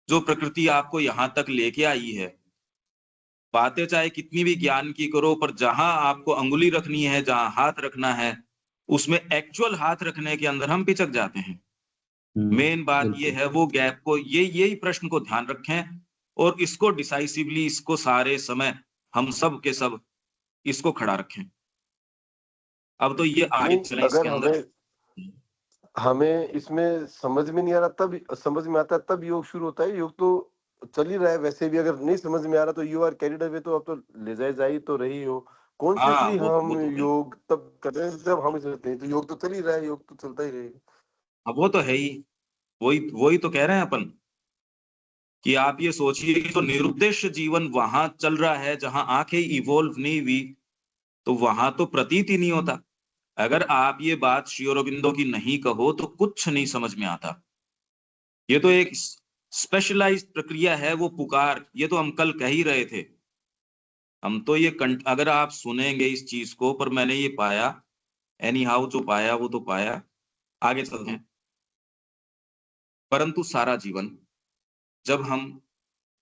जो प्रकृति आपको यहां तक लेके आई है। बातें चाहे कितनी भी ज्ञान की करो, पर जहां आपको अंगुली रखनी है, जहां हाथ रखना है, उसमें एक्चुअल हाथ रखने के अंदर हम पिचक जाते हैं। मेन बात ये बिल्कुल। है, वो गैप को, यही प्रश्न को ध्यान रखें और इसको डिसाइसिवली, इसको सारे समय हम सब के सब इसको खड़ा रखें। अब तो ये आगे नहीं, चले अगर इसके अंदर। हमें हमें इसमें समझ में नहीं आ रहा, तब समझ में आता है, तब योग शुरू होता है। योग तो चल ही रहा है वैसे भी। अगर नहीं समझ में आ रहा तो यू आर कैरिड अवे, तो अब तो ले जाए जा ही तो रही हो। हाँ, कॉन्शियसली हम वो तो है। योग तब कर रहे हैं जब हम सोचते हैं, तो योग तो चल ही रहा है, योग तो चलता ही रहेगा। अब वो तो है ही। वही वही तो कह रहे हैं अपन, कि आप ये सोचिए कि तो निरुद्देश्य जीवन वहां चल रहा है जहां आंखें इवोल्व नहीं हुई, तो वहां तो प्रतीत ही नहीं होता। अगर आप ये बात श्री अरबिंदो की नहीं कहो तो कुछ नहीं समझ में आता। ये तो एक स्पेशलाइज्ड प्रक्रिया है, वो पुकार, ये तो हम कल कह ही रहे थे। हम तो ये अगर आप सुनेंगे इस चीज को, पर मैंने ये पाया, एनी हाउ जो पाया वो तो पाया, आगे चलते हैं। परंतु सारा जीवन जब हम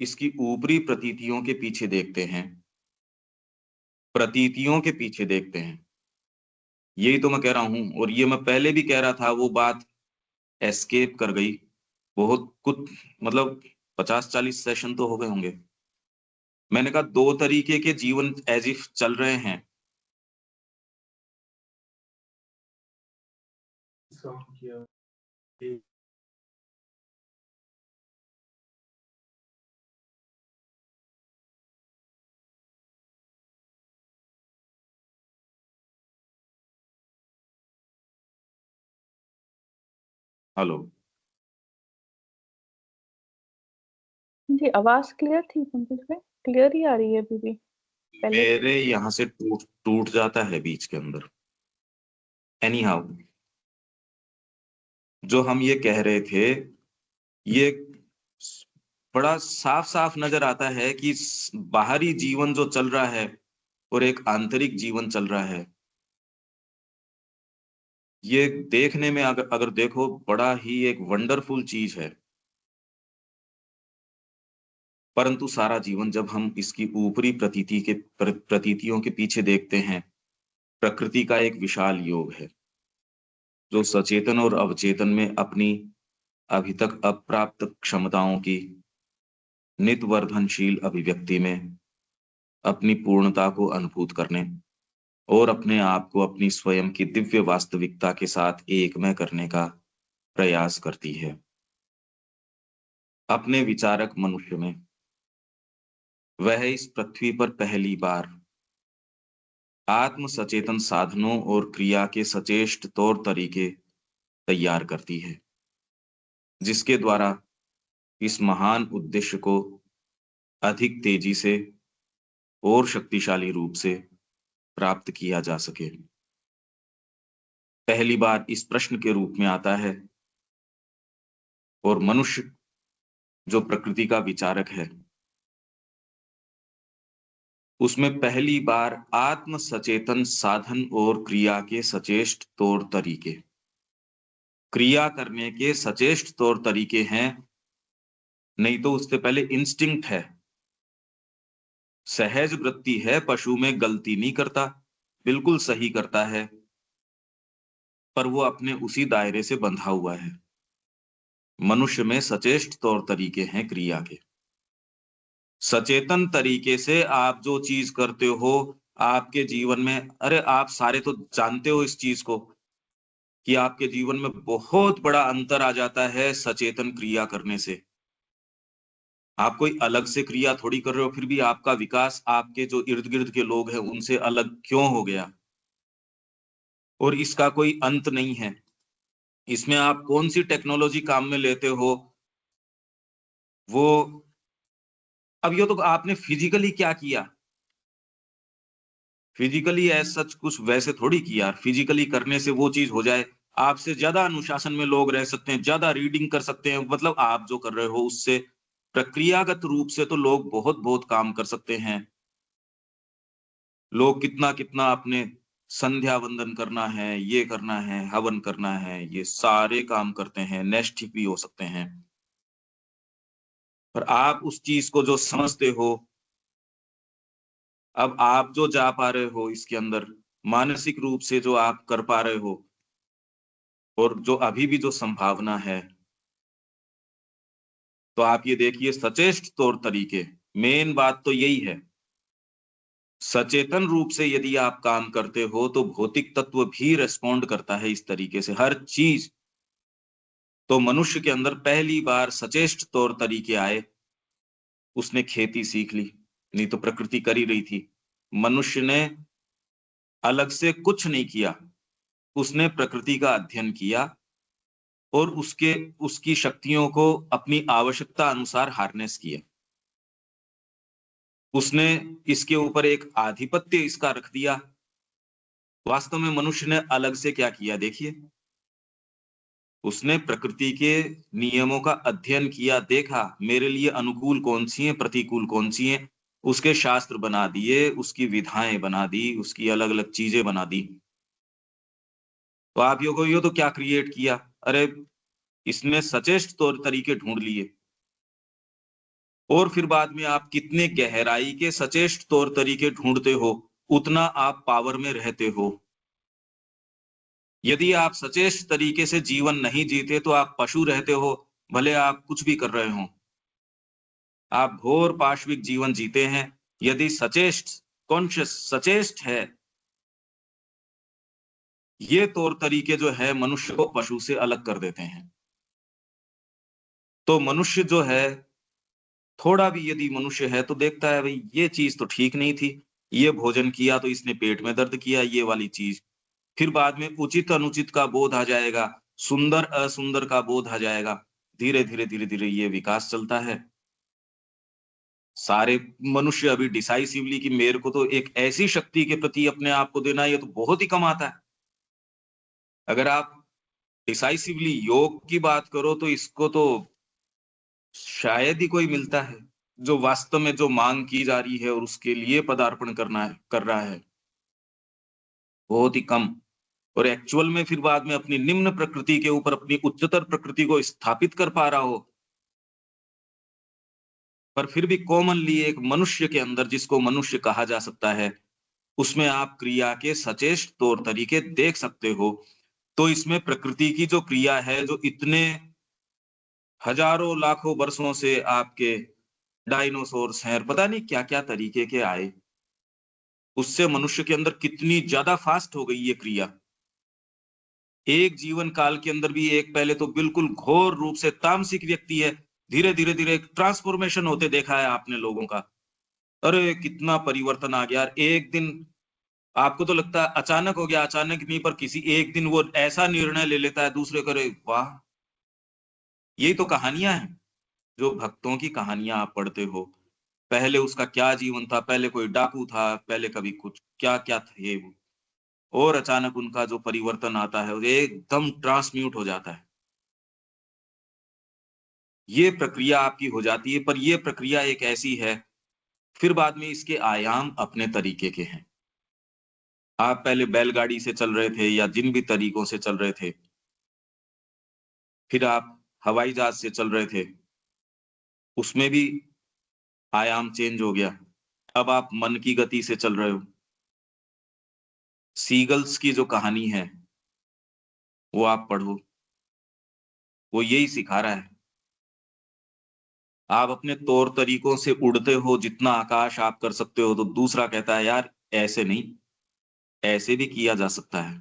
इसकी ऊपरी प्रतीतियों के पीछे देखते हैं, प्रतीतियों के पीछे देखते हैं, यही तो मैं कह रहा हूं। और ये मैं पहले भी कह रहा था, वो बात एस्केप कर गई। बहुत कुछ, मतलब 50-40 सेशन तो हो गए होंगे। मैंने कहा दो तरीके के जीवन एज इफ चल रहे हैं। हेलो। जी, आवाज क्लियर थी पंकज में? क्लियर ही आ रही है अभी भी, पहले से? मेरे यहाँ से टूट टूट जाता है बीच के अंदर। एनी हाउ, जो हम ये कह रहे थे, ये बड़ा साफ साफ नजर आता है कि बाहरी जीवन जो चल रहा है और एक आंतरिक जीवन चल रहा है। ये देखने में अगर देखो बड़ा ही एक वंडरफुल चीज है, परंतु सारा जीवन जब हम इसकी ऊपरी प्रतीतियों के पीछे देखते हैं, प्रकृति का एक विशाल योग है जो सचेतन और अवचेतन में अपनी अभी तक अप्राप्त क्षमताओं की नित वर्धनशील अभिव्यक्ति में अपनी पूर्णता को अनुभूत करने और अपने आप को अपनी स्वयं की दिव्य वास्तविकता के साथ एकमय करने का प्रयास करती है। अपने विचारक मनुष्य में वह इस पृथ्वी पर पहली बार आत्म सचेतन साधनों और क्रिया के सचेष्ट तौर तरीके तैयार करती है, जिसके द्वारा इस महान उद्देश्य को अधिक तेजी से और शक्तिशाली रूप से प्राप्त किया जा सके। पहली बार इस प्रश्न के रूप में आता है और मनुष्य जो प्रकृति का विचारक है उसमें पहली बार आत्म सचेतन साधन और क्रिया के सचेष्ट तौर तरीके, क्रिया करने के सचेष्ट तौर तरीके हैं, नहीं तो उससे पहले इंस्टिंक्ट है, सहज वृत्ति है, पशु में गलती नहीं करता, बिल्कुल सही करता है, पर वो अपने उसी दायरे से बंधा हुआ है। मनुष्य में सचेष्ट तौर तरीके हैं क्रिया के। सचेतन तरीके से आप जो चीज करते हो आपके जीवन में, अरे आप सारे तो जानते हो इस चीज को कि आपके जीवन में बहुत बड़ा अंतर आ जाता है सचेतन क्रिया करने से। आप कोई अलग से क्रिया थोड़ी कर रहे हो, फिर भी आपका विकास आपके जो इर्द गिर्द के लोग हैं उनसे अलग क्यों हो गया, और इसका कोई अंत नहीं है। इसमें आप कौन सी टेक्नोलॉजी काम में लेते हो, वो अब ये तो आपने फिजिकली क्या किया, फिजिकली एज सच कुछ वैसे थोड़ी किया, फिजिकली करने से वो चीज हो जाए। आपसे ज्यादा अनुशासन में लोग रह सकते हैं, ज्यादा रीडिंग कर सकते हैं, मतलब आप जो कर रहे हो उससे प्रक्रियागत रूप से तो लोग बहुत बहुत काम कर सकते हैं। लोग कितना कितना अपने संध्या वंदन करना है, ये करना है, हवन करना है, ये सारे काम करते हैं, नैष्ठिक भी हो सकते हैं। पर आप उस चीज को जो समझते हो, अब आप जो जा पा रहे हो इसके अंदर मानसिक रूप से जो आप कर पा रहे हो, और जो अभी भी जो संभावना है, तो आप ये देखिए सचेष्ट तौर तरीके, मेन बात तो यही है। सचेतन रूप से यदि आप काम करते हो तो भौतिक तत्व भी रेस्पॉन्ड करता है इस तरीके से हर चीज। तो मनुष्य के अंदर पहली बार सचेष्ट तौर तरीके आए, उसने खेती सीख ली, नहीं तो प्रकृति कर ही रही थी। मनुष्य ने अलग से कुछ नहीं किया, उसने प्रकृति का अध्ययन किया और उसकी शक्तियों को अपनी आवश्यकता अनुसार हार्नेस किया। उसने इसके ऊपर एक आधिपत्य इसका रख दिया। वास्तव में मनुष्य ने अलग से क्या किया देखिए, उसने प्रकृति के नियमों का अध्ययन किया, देखा मेरे लिए अनुकूल कौन सी हैं, प्रतिकूल कौन सी हैं, उसके शास्त्र बना दिए, उसकी विधाएं बना दी, उसकी अलग अलग चीजें बना दी। तो आप यो तो क्या क्रिएट किया, अरे इसने सचेष्ट तौर तरीके ढूंढ लिए। और फिर बाद में आप कितने गहराई के सचेष्ट तौर तरीके ढूंढते हो, उतना आप पावर में रहते हो। यदि आप सचेष्ट तरीके से जीवन नहीं जीते तो आप पशु रहते हो, भले आप कुछ भी कर रहे हो, आप घोर पाशविक जीवन जीते हैं। यदि सचेष्ट कॉन्शियस सचेष्ट है, ये तौर तरीके जो है मनुष्य को पशु से अलग कर देते हैं। तो मनुष्य जो है, थोड़ा भी यदि मनुष्य है तो देखता है भाई ये चीज तो ठीक नहीं थी, ये भोजन किया तो इसने पेट में दर्द किया, ये वाली चीज। फिर बाद में उचित अनुचित का बोध आ जाएगा, सुंदर असुंदर का बोध आ जाएगा। धीरे धीरे धीरे धीरे ये विकास चलता है। सारे मनुष्य अभी डिसाइसिवली कि मेरे को तो एक ऐसी शक्ति के प्रति अपने आप को देना, ये तो बहुत ही कम आता है। अगर आप डिसाइसिवली योग की बात करो तो इसको तो शायद ही कोई मिलता है। जो वास्तव में जो मांग की जा रही है और उसके लिए पदार्पण कर रहा है, बहुत ही कम। और एक्चुअल में फिर बाद में अपनी निम्न प्रकृति के ऊपर अपनी उच्चतर प्रकृति को स्थापित कर पा रहा हो, पर फिर भी कॉमनली एक मनुष्य के अंदर, जिसको मनुष्य कहा जा सकता है, उसमें आप क्रिया के सचेत तौर तरीके देख सकते हो। तो इसमें प्रकृति की जो क्रिया है, जो इतने हजारों लाखों वर्षों से आपके डायनासोर्स हैं और पता नहीं क्या क्या तरीके के आए, उससे मनुष्य के अंदर कितनी ज्यादा फास्ट हो गई ये क्रिया। एक जीवन काल के अंदर भी एक पहले तो बिल्कुल घोर रूप से तामसिक व्यक्ति है, धीरे धीरे धीरे ट्रांसफॉर्मेशन होते देखा है आपने लोगों का। अरे कितना परिवर्तन आ गया यार। एक दिन आपको तो लगता है अचानक हो गया, अचानक नहीं, पर किसी एक दिन वो ऐसा निर्णय ले लेता है दूसरे करे, वाह। यही तो कहानियां हैं, जो भक्तों की कहानियां आप पढ़ते हो। पहले उसका क्या जीवन था, पहले कोई डाकू था, पहले कभी कुछ क्या क्या थे वो, और अचानक उनका जो परिवर्तन आता है वो एकदम ट्रांसम्यूट हो जाता है। ये प्रक्रिया आपकी हो जाती है, पर ये प्रक्रिया एक ऐसी है, फिर बाद में इसके आयाम अपने तरीके के हैं। आप पहले बैलगाड़ी से चल रहे थे या जिन भी तरीकों से चल रहे थे, फिर आप हवाई जहाज से चल रहे थे, उसमें भी आयाम चेंज हो गया। अब आप मन की गति से चल रहे हो। सीगल्स की जो कहानी है वो आप पढ़ो, वो यही सिखा रहा है। आप अपने तौर तरीकों से उड़ते हो, जितना आकाश आप कर सकते हो, तो दूसरा कहता है यार ऐसे नहीं, ऐसे भी किया जा सकता है।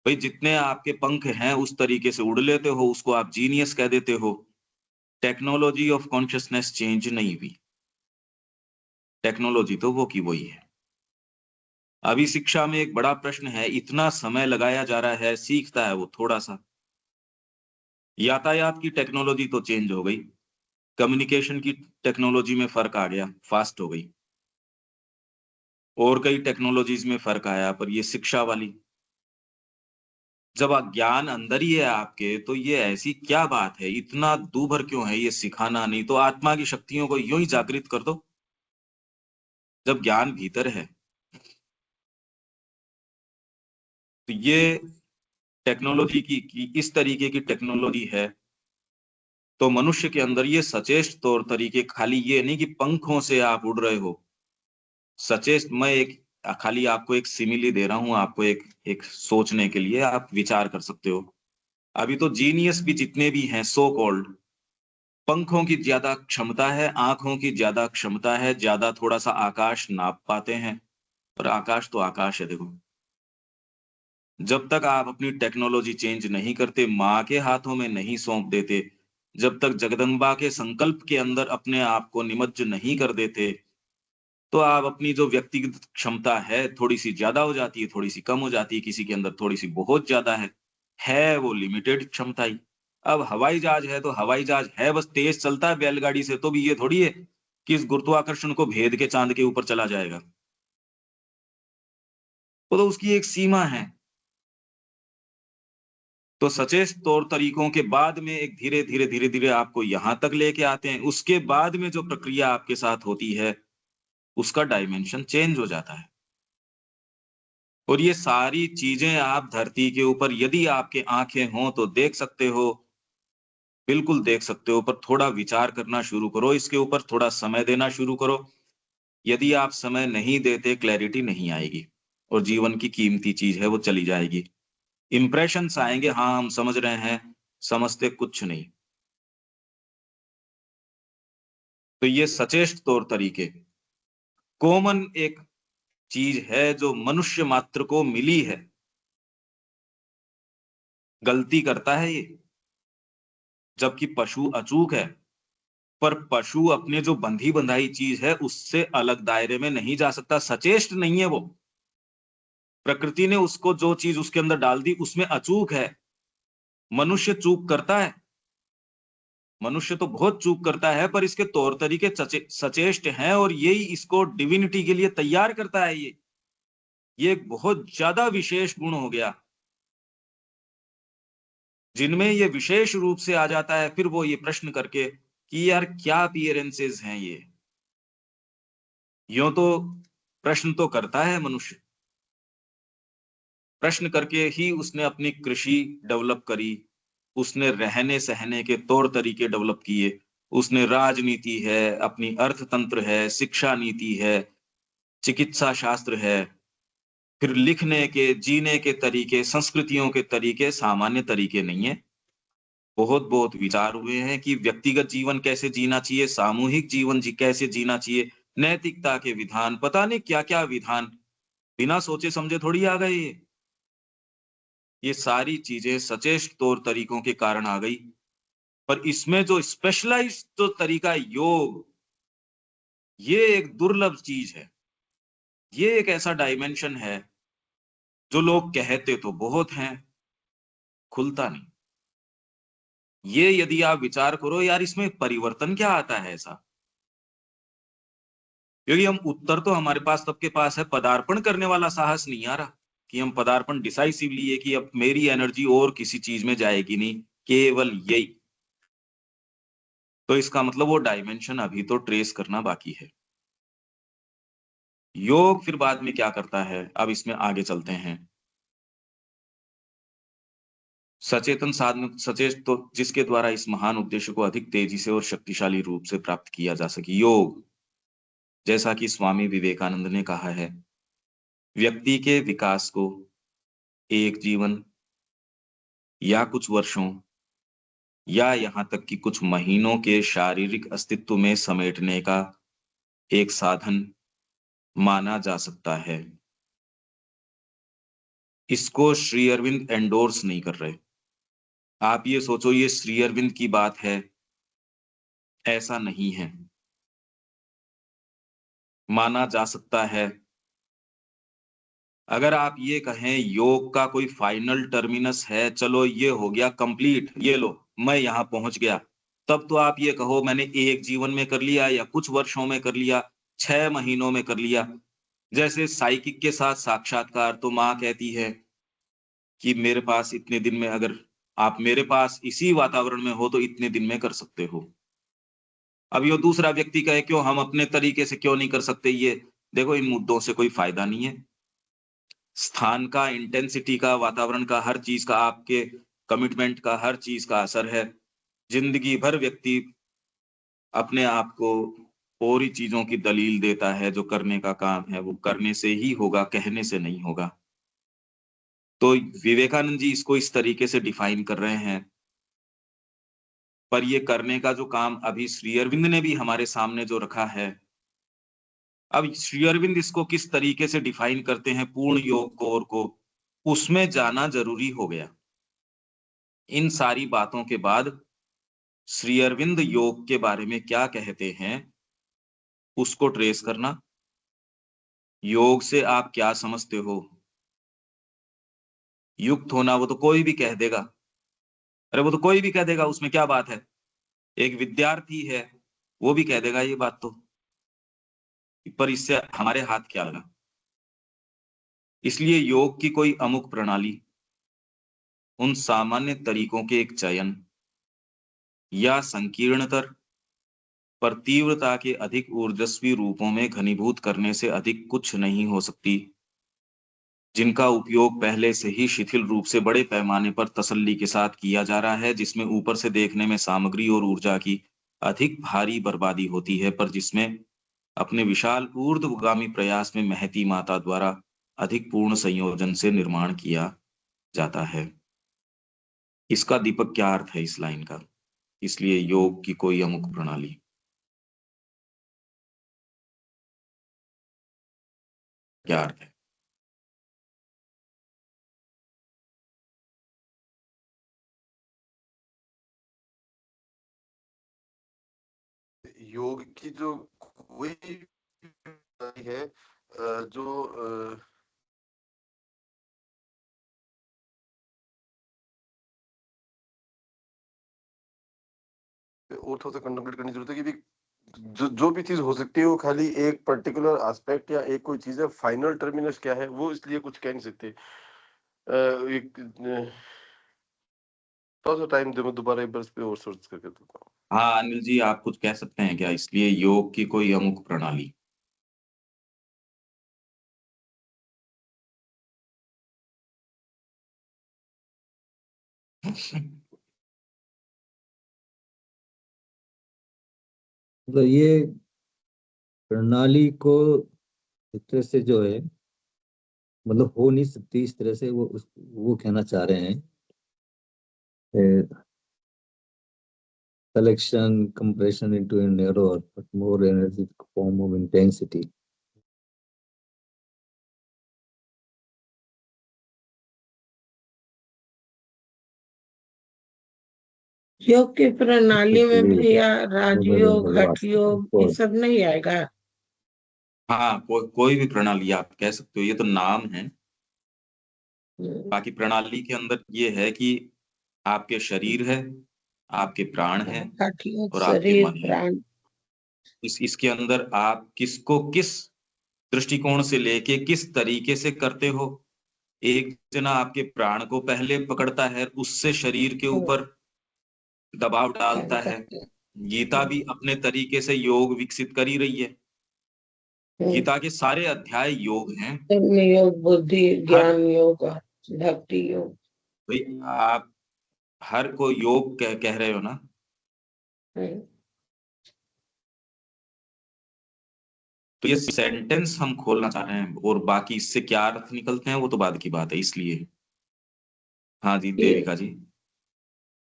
भाई जितने आपके पंख हैं उस तरीके से उड़ लेते हो, उसको आप जीनियस कह देते हो। टेक्नोलॉजी ऑफ कॉन्शियसनेस चेंज नहीं हुई, टेक्नोलॉजी तो वो की वही है। अभी शिक्षा में एक बड़ा प्रश्न है, इतना समय लगाया जा रहा है, सीखता है वो थोड़ा सा। यातायात की टेक्नोलॉजी तो चेंज हो गई, कम्युनिकेशन की टेक्नोलॉजी में फर्क आ गया, फास्ट हो गई, और कई टेक्नोलॉजीज में फर्क आया, पर ये शिक्षा वाली, जब ज्ञान अंदर ही है आपके, तो ये ऐसी क्या बात है, इतना दूभर क्यों है ये सिखाना? नहीं तो आत्मा की शक्तियों को यूं ही जागृत कर दो, जब ज्ञान भीतर है। तो ये टेक्नोलॉजी की इस तरीके की टेक्नोलॉजी है, तो मनुष्य के अंदर ये सचेत तौर तरीके, खाली ये नहीं कि पंखों से आप उड़ रहे हो, सचेत। मैं एक खाली आपको एक सिमिली दे रहा हूं, आपको एक एक सोचने के लिए, आप विचार कर सकते हो। अभी तो जीनियस भी जितने भी हैं सो कॉल्ड, पंखों की ज्यादा क्षमता है, आंखों की ज्यादा क्षमता है, ज्यादा थोड़ा सा आकाश नाप पाते हैं, पर आकाश तो आकाश है। देखो, जब तक आप अपनी टेक्नोलॉजी चेंज नहीं करते, माँ के हाथों में नहीं सौंप देते, जब तक जगदम्बा के संकल्प के अंदर अपने आप को निमज्ज नहीं कर देते, तो आप अपनी जो व्यक्तिगत क्षमता है, थोड़ी सी ज्यादा हो जाती है, थोड़ी सी कम हो जाती है, किसी के अंदर थोड़ी सी बहुत ज्यादा है वो लिमिटेड क्षमता ही। अब हवाई जहाज है तो हवाई जहाज है, बस तेज चलता है। बैलगाड़ी से तो भी ये थोड़ी है कि इस गुरुत्वाकर्षण को भेद के चांद के ऊपर चला जाएगा, तो उसकी एक सीमा है। तो सचेत तौर तरीकों के बाद में एक धीरे धीरे धीरे धीरे आपको यहां तक लेके आते हैं, उसके बाद में जो प्रक्रिया आपके साथ होती है, उसका डायमेंशन चेंज हो जाता है। और ये सारी चीजें आप धरती के ऊपर, यदि आपके आंखें हों तो देख सकते हो, बिल्कुल देख सकते हो, पर थोड़ा विचार करना शुरू करो, इसके ऊपर थोड़ा समय देना शुरू करो। यदि आप समय नहीं देते, क्लैरिटी नहीं आएगी, और जीवन की कीमती चीज है वो चली जाएगी। इंप्रेशंस आएंगे, हाँ हम समझ रहे हैं, समझते कुछ नहीं। तो ये सचेत तौर तरीके कॉमन एक चीज है जो मनुष्य मात्र को मिली है। गलती करता है ये, जबकि पशु अचूक है, पर पशु अपने जो बंधी बंधाई चीज है उससे अलग दायरे में नहीं जा सकता, सचेत नहीं है वो। प्रकृति ने उसको जो चीज उसके अंदर डाल दी उसमें अचूक है। मनुष्य चूक करता है, मनुष्य तो बहुत चूक करता है, पर इसके तौर तरीके सचेष्ट हैं, और यही इसको डिविनिटी के लिए तैयार करता है। ये एक बहुत ज्यादा विशेष गुण हो गया। जिनमें ये विशेष रूप से आ जाता है, फिर वो ये प्रश्न करके कि यार क्या अपीयरेंसेस हैं ये। यूं तो प्रश्न तो करता है मनुष्य, प्रश्न करके ही उसने अपनी कृषि डेवलप करी, उसने रहने सहने के तौर तरीके डेवलप किए, उसने राजनीति है, अपनी अर्थतंत्र है, शिक्षा नीति है, चिकित्सा शास्त्र है, फिर लिखने के, जीने के तरीके, संस्कृतियों के तरीके सामान्य तरीके नहीं है। बहुत बहुत विचार हुए हैं कि व्यक्तिगत जीवन कैसे जीना चाहिए, सामूहिक जीवन कैसे जीना चाहिए, नैतिकता के विधान, पता नहीं क्या क्या विधान बिना सोचे समझे थोड़ी आ गए। ये सारी चीजें सचेत तौर तरीकों के कारण आ गई, पर इसमें जो स्पेशलाइज्ड जो तरीका है योग, ये एक दुर्लभ चीज है। ये एक ऐसा डायमेंशन है जो लोग कहते तो बहुत हैं, खुलता नहीं। ये यदि आप विचार करो यार, इसमें परिवर्तन क्या आता है ऐसा, क्योंकि हम उत्तर तो हमारे पास सबके पास है, पदार्पण करने वाला साहस नहीं आ रहा कि हम पदार्पण डिसाइसिवली है कि अब मेरी एनर्जी और किसी चीज में जाएगी नहीं, केवल यही। तो इसका मतलब वो डायमेंशन अभी तो ट्रेस करना बाकी है। योग फिर बाद में क्या करता है, अब इसमें आगे चलते हैं। सचेतन साधन, सचेत तो जिसके द्वारा इस महान उद्देश्य को अधिक तेजी से और शक्तिशाली रूप से प्राप्त किया जा सके। योग, जैसा कि स्वामी विवेकानंद ने कहा है, व्यक्ति के विकास को एक जीवन या कुछ वर्षों या यहां तक कि कुछ महीनों के शारीरिक अस्तित्व में समेटने का एक साधन माना जा सकता है। इसको श्री अरविंद एंडोर्स नहीं कर रहे। आप ये सोचो ये श्री अरविंद की बात है, ऐसा नहीं है। माना जा सकता है। अगर आप ये कहें योग का कोई फाइनल टर्मिनस है, चलो ये हो गया कंप्लीट, ये लो मैं यहां पहुंच गया, तब तो आप ये कहो मैंने एक जीवन में कर लिया या कुछ वर्षों में कर लिया, 6 महीनों में कर लिया। जैसे साइकिक के साथ साक्षात्कार, तो माँ कहती है कि मेरे पास इतने दिन में, अगर आप मेरे पास इसी वातावरण में हो तो इतने दिन में कर सकते हो। अब ये दूसरा व्यक्ति कहे क्यों हम अपने तरीके से क्यों नहीं कर सकते, ये देखो इन मुद्दों से कोई फायदा नहीं है। स्थान का, इंटेंसिटी का, वातावरण का, हर चीज का, आपके कमिटमेंट का, हर चीज का असर है। जिंदगी भर व्यक्ति अपने आप को और ही चीजों की दलील देता है, जो करने का काम है वो करने से ही होगा, कहने से नहीं होगा। तो विवेकानंद जी इसको इस तरीके से डिफाइन कर रहे हैं, पर ये करने का जो काम अभी श्री अरविंद ने भी हमारे सामने जो रखा है, अब श्री अरविंद इसको किस तरीके से डिफाइन करते हैं पूर्ण योग को, उसमें जाना जरूरी हो गया। इन सारी बातों के बाद श्री अरविंद योग के बारे में क्या कहते हैं उसको ट्रेस करना। योग से आप क्या समझते हो? युक्त होना वो तो कोई भी कह देगा, अरे वो तो कोई भी कह देगा, उसमें क्या बात है। एक विद्यार्थी है वो भी कह देगा ये बात तो, पर इससे हमारे हाथ क्या लगा। इसलिए योग की कोई अमुक प्रणाली, उन सामान्य तरीकों के एक चयन या संकीर्णतर पर तीव्रता के अधिक ऊर्जस्वी रूपों में घनीभूत करने से अधिक कुछ नहीं हो सकती, जिनका उपयोग पहले से ही शिथिल रूप से बड़े पैमाने पर तसल्ली के साथ किया जा रहा है, जिसमें ऊपर से देखने में सामग्री और ऊर्जा की अधिक भारी बर्बादी होती है, पर जिसमें अपने विशाल ऊर्ध्वगामी प्रयास में महती माता द्वारा अधिक पूर्ण संयोजन से निर्माण किया जाता है। इसका दीपक क्या अर्थ है इस लाइन का? इसलिए योग की कोई अमुक प्रणाली, क्या अर्थ है? योग की जो कोई है जो और थोड़ा सा कंटेम्पलेट करने की जरूरत है कि भी जो भी चीज हो सकती है वो खाली एक पर्टिकुलर एस्पेक्ट या एक कोई चीज है, फाइनल टर्मिनस क्या है वो इसलिए कुछ कह नहीं सकते। एक थोड़ा सा टाइम दे, मैं दोबारा एक बार इस पे और सर्च करके देता हूँ। हाँ अनिल जी, आप कुछ कह सकते हैं क्या, इसलिए योग की कोई अमुक प्रणाली? मतलब ये प्रणाली को इस तरह से जो है, मतलब हो नहीं सकती इस तरह से, वो कहना चाह रहे हैं। selection, compression into a narrower but more energetic form of intensity. योग की प्रणाली में Basically, भैया movement राजयोग, in the हठ last योग ये forward. सब नहीं आएगा? हाँ कोई भी प्रणाली आप कह सकते हो, ये तो नाम है। बाकी प्रणाली के अंदर ये है कि आपके शरीर है, आपके प्राण है हठ योग, और आपके शरीर, मन है। प्राण। इसके अंदर आप किसको किस दृष्टिकोण से लेके किस तरीके से करते हो। एक जना आपके प्राण को पहले पकड़ता है, उससे शरीर के ऊपर दबाव डालता है। गीता भी अपने तरीके से योग विकसित कर ही रही है। गीता के सारे अध्याय योग हैं। कर्म योग, बुद्धि हर ज्ञान योग और भक्ति योग। भाई आप हर को योग कह रहे हो ना। तो ये सेंटेंस हम खोलना चाह रहे हैं, और बाकी इससे क्या अर्थ निकलते हैं वो तो बाद की बात है, इसलिए। हाँ जी ये देविका जी,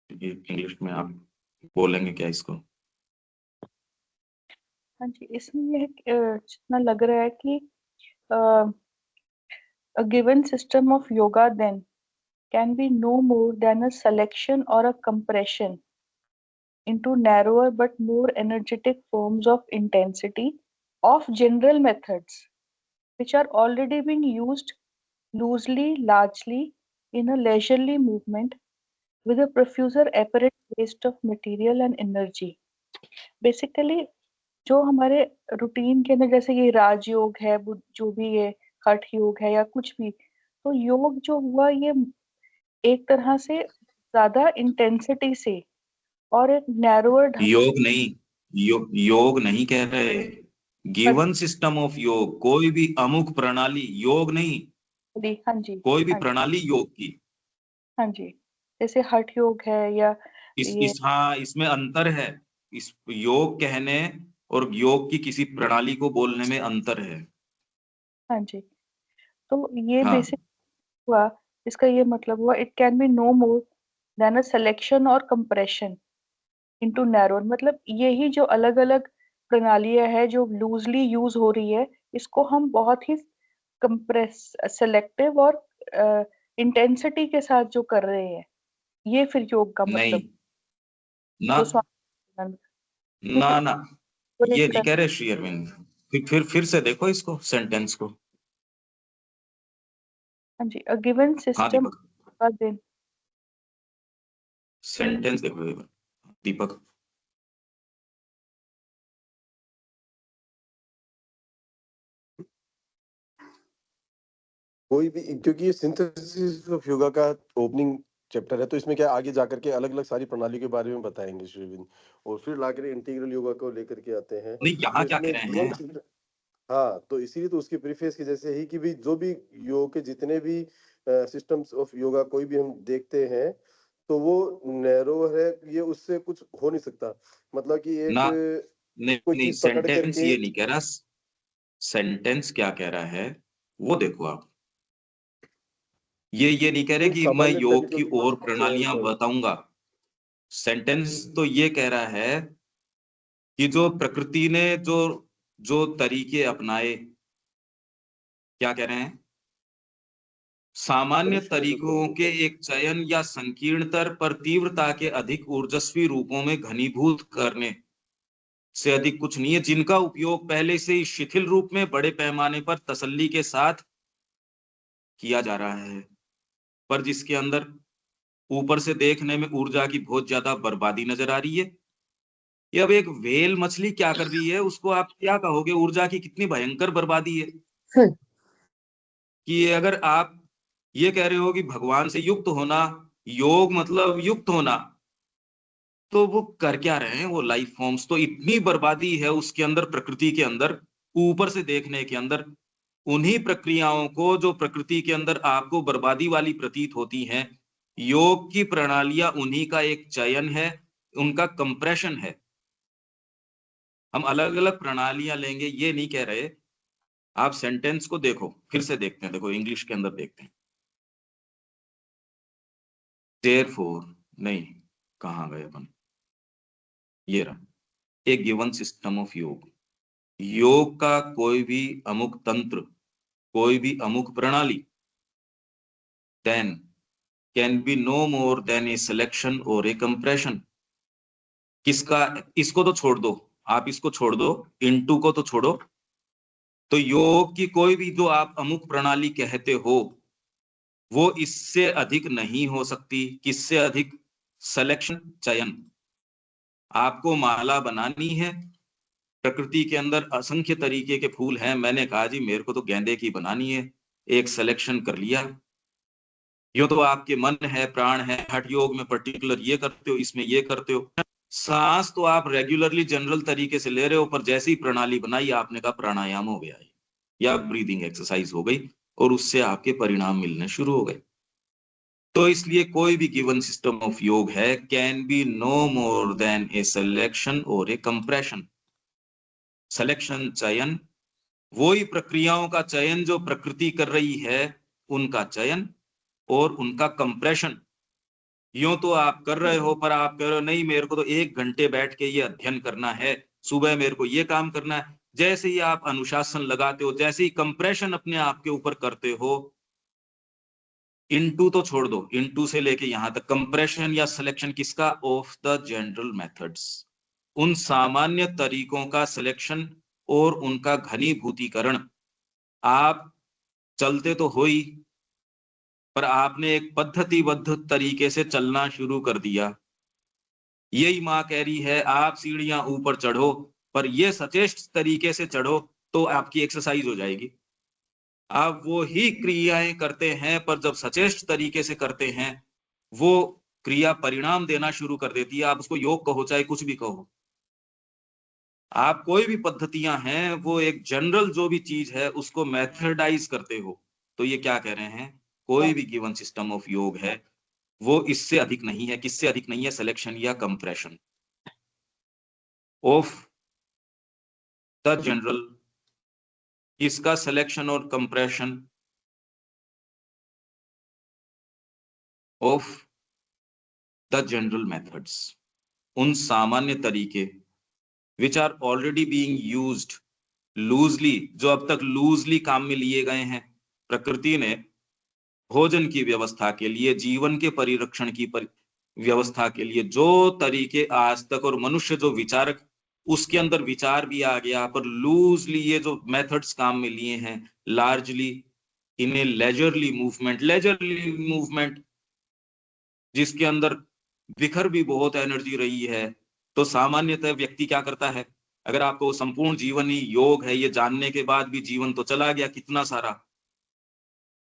इंग्लिश में आप बोलेंगे क्या इसको? हाँ जी, इसमें यह जितना लग रहा है कि a given system of yoga then can be no more than a selection or a compression into narrower but more energetic forms of intensity of general methods which are already being used loosely, largely in a leisurely movement with a profuser apparent waste of material and energy. Basically, जो हमारे routine के अंदर जैसे ये राजयोग है, जो भी ये हठ योग है या कुछ भी, तो योग जो हुआ ये एक तरह से ज्यादा इंटेंसिटी से और एक नैरोअर ढंग योग नहीं कह रहे। पर। गिवन सिस्टम ऑफ योग, कोई भी अमुक प्रणाली, योग नहीं, हाँ जी, कोई भी हाँ जी, प्रणाली योग की। हाँ जी, जैसे हठ योग है या ये। हाँ इसमें अंतर है। इस योग कहने और योग की किसी प्रणाली को बोलने में अंतर है। हाँ जी, तो ये हाँ बेसिक हुआ, इसका ये मतलब हुआ it can be no more than a selection और कंप्रेशन इनटू नैरो, मतलब यही जो अलग अलग प्रणालियां है जो लूजली यूज हो रही है, इसको हम बहुत ही कंप्रेस सेलेक्टिव और इंटेंसिटी के साथ जो कर रहे हैं, ये फिर योग का नहीं मतलब। ना जो स्वामी विवेकानंद ना ना, ये नहीं कर। कह रहे श्री अरविंद। फिर से देखो इसको, सेंटेंस को। हाँ जी, अ गिवन हाँ सिस्टम दीपक, का दिन। सेंटेंस देखो एक बार, दीपक। कोई भी, क्योंकि ये सिंथेसिस ऑफ योगा का ओपनिंग चैप्टर है, तो इसमें क्या आगे जाकर के अलग अलग सारी प्रणाली के बारे में बताएंगे श्रीविंद, और फिर लाकर इंटीग्रल योगा को लेकर के आते हैं। नहीं तो यहाँ क्या कह इसमें रहे योग, हैं? हाँ, तो इसीलिए तो उसकी प्रीफेस की जैसे ही कि भी जो भी योग के जितने भी सिस्टम्स ऑफ योगा कोई भी हम देखते हैं, तो वो नैरो है, ये उससे कुछ हो नहीं सकता। मतलब कि एक ना नहीं कोई नहीं, चीज पकड़ सेंटेंस करके। ये नहीं कह रहा। सेंटेंस क्या कह रहा है वो देखो आप। ये नहीं कह रहे कोई कि मैं सामान्य योग की तरीके और से प्रणालियां बताऊंगा। सेंटेंस तो ये कह रहा है कि जो प्रकृति ने जो जो तरीके अपनाए, क्या कह रहे हैं, सामान्य तरीकों के एक चयन या संकीर्णतर पर तीव्रता के अधिक ऊर्जस्वी रूपों में घनीभूत करने से अधिक कुछ नहीं है, जिनका उपयोग पहले से ही शिथिल रूप में बड़े पैमाने पर तसल्ली के साथ किया जा रहा है, पर जिसके अंदर ऊपर से देखने में ऊर्जा की बहुत ज्यादा बर्बादी नजर आ रही है। ये अब एक व्हेल मछली क्या कर रही है, उसको आप क्या कहोगे, ऊर्जा की कितनी भयंकर बर्बादी है। कि अगर आप ये कह रहे हो कि भगवान से युक्त होना, योग मतलब युक्त होना, तो वो कर क्या रहे हैं वो लाइफ फॉर्म्स? तो इतनी बर्बादी है उसके अंदर, प्रकृति के अंदर, ऊपर से देखने के अंदर। उन्हीं प्रक्रियाओं को जो प्रकृति के अंदर आपको बर्बादी वाली प्रतीत होती हैं, योग की प्रणालियां उन्हीं का एक चयन है, उनका कंप्रेशन है। हम अलग अलग प्रणालियां लेंगे ये नहीं कह रहे। आप सेंटेंस को देखो, फिर से देखते हैं, देखो इंग्लिश के अंदर देखते हैं। देयरफॉर, नहीं, कहाँ गए अपन, ये रहा, ए गिवन सिस्टम ऑफ योग। योग का कोई भी अमुक तंत्र, कोई भी अमुक प्रणाली, then can be no more than a selection और ए कंप्रेशन। किसका? इसको तो छोड़ दो, आप इसको छोड़ दो, इनटू को तो छोड़ो। तो योग की कोई भी जो आप अमुक प्रणाली कहते हो, वो इससे अधिक नहीं हो सकती। किससे अधिक? सिलेक्शन, चयन। आपको माला बनानी है, प्रकृति के अंदर असंख्य तरीके के फूल हैं, मैंने कहा जी मेरे को तो गेंदे की बनानी है, एक सिलेक्शन कर लिया। यो तो आपके मन है, प्राण है, हठ योग में पर्टिकुलर ये करते हो, इसमें ये करते हो। सांस तो आप रेगुलरली जनरल तरीके से ले रहे हो, पर जैसी ही प्रणाली बनाई आपने कहा प्राणायाम हो गया है या ब्रीदिंग एक्सरसाइज हो गई, और उससे आपके परिणाम मिलने शुरू हो गए। तो इसलिए कोई भी गिवन सिस्टम ऑफ योग है can be no more than a selection और ए कंप्रेशन। सिलेक्शन, चयन, वही प्रक्रियाओं का चयन जो प्रकृति कर रही है, उनका चयन और उनका कंप्रेशन। यूं तो आप कर रहे हो, पर आप कह रहे हो नहीं मेरे को तो 1 घंटे बैठ के ये अध्ययन करना है, सुबह मेरे को ये काम करना है। जैसे ही आप अनुशासन लगाते हो, जैसे ही कंप्रेशन अपने आप के ऊपर करते हो, इनटू तो छोड़ दो, इनटू से लेके यहां तक कंप्रेशन या सिलेक्शन किसका? ऑफ द जनरल मेथड्स, उन सामान्य तरीकों का सिलेक्शन और उनका घनीभूतीकरण। आप चलते तो हो ही, पर आपने एक पद्धतिबद्ध तरीके से चलना शुरू कर दिया। यही माँ कह रही है आप सीढ़ियां ऊपर चढ़ो, पर ये सचेष्ट तरीके से चढ़ो तो आपकी एक्सरसाइज हो जाएगी। आप वो ही क्रियाएं करते हैं, पर जब सचेष्ट तरीके से करते हैं, वो क्रिया परिणाम देना शुरू कर देती है। आप उसको योग कहो चाहे कुछ भी कहो, आप कोई भी पद्धतियां हैं, वो एक जनरल जो भी चीज है उसको मेथडाइज करते हो। तो ये क्या कह रहे हैं? कोई भी गिवन सिस्टम ऑफ योग है वो इससे अधिक नहीं है। किससे अधिक नहीं है? सिलेक्शन या कंप्रेशन ऑफ द जनरल। इसका सिलेक्शन और compression of the general methods, उन सामान्य तरीके which are already being used loosely, जो अब तक लूजली काम में लिए गए हैं। प्रकृति ने भोजन की व्यवस्था के लिए, जीवन के परिरक्षण की व्यवस्था के लिए जो तरीके आज तक, और मनुष्य जो विचारक, उसके अंदर विचार भी आ गया, पर लूजली ये जो मेथड्स काम में लिए हैं, लार्जली इन ए लेजरली मूवमेंट, लेजरली मूवमेंट जिसके अंदर बिखर भी बहुत एनर्जी रही है। तो सामान्यतः व्यक्ति क्या करता है? अगर आपको संपूर्ण जीवन ही योग है ये जानने के बाद भी जीवन तो चला गया कितना सारा,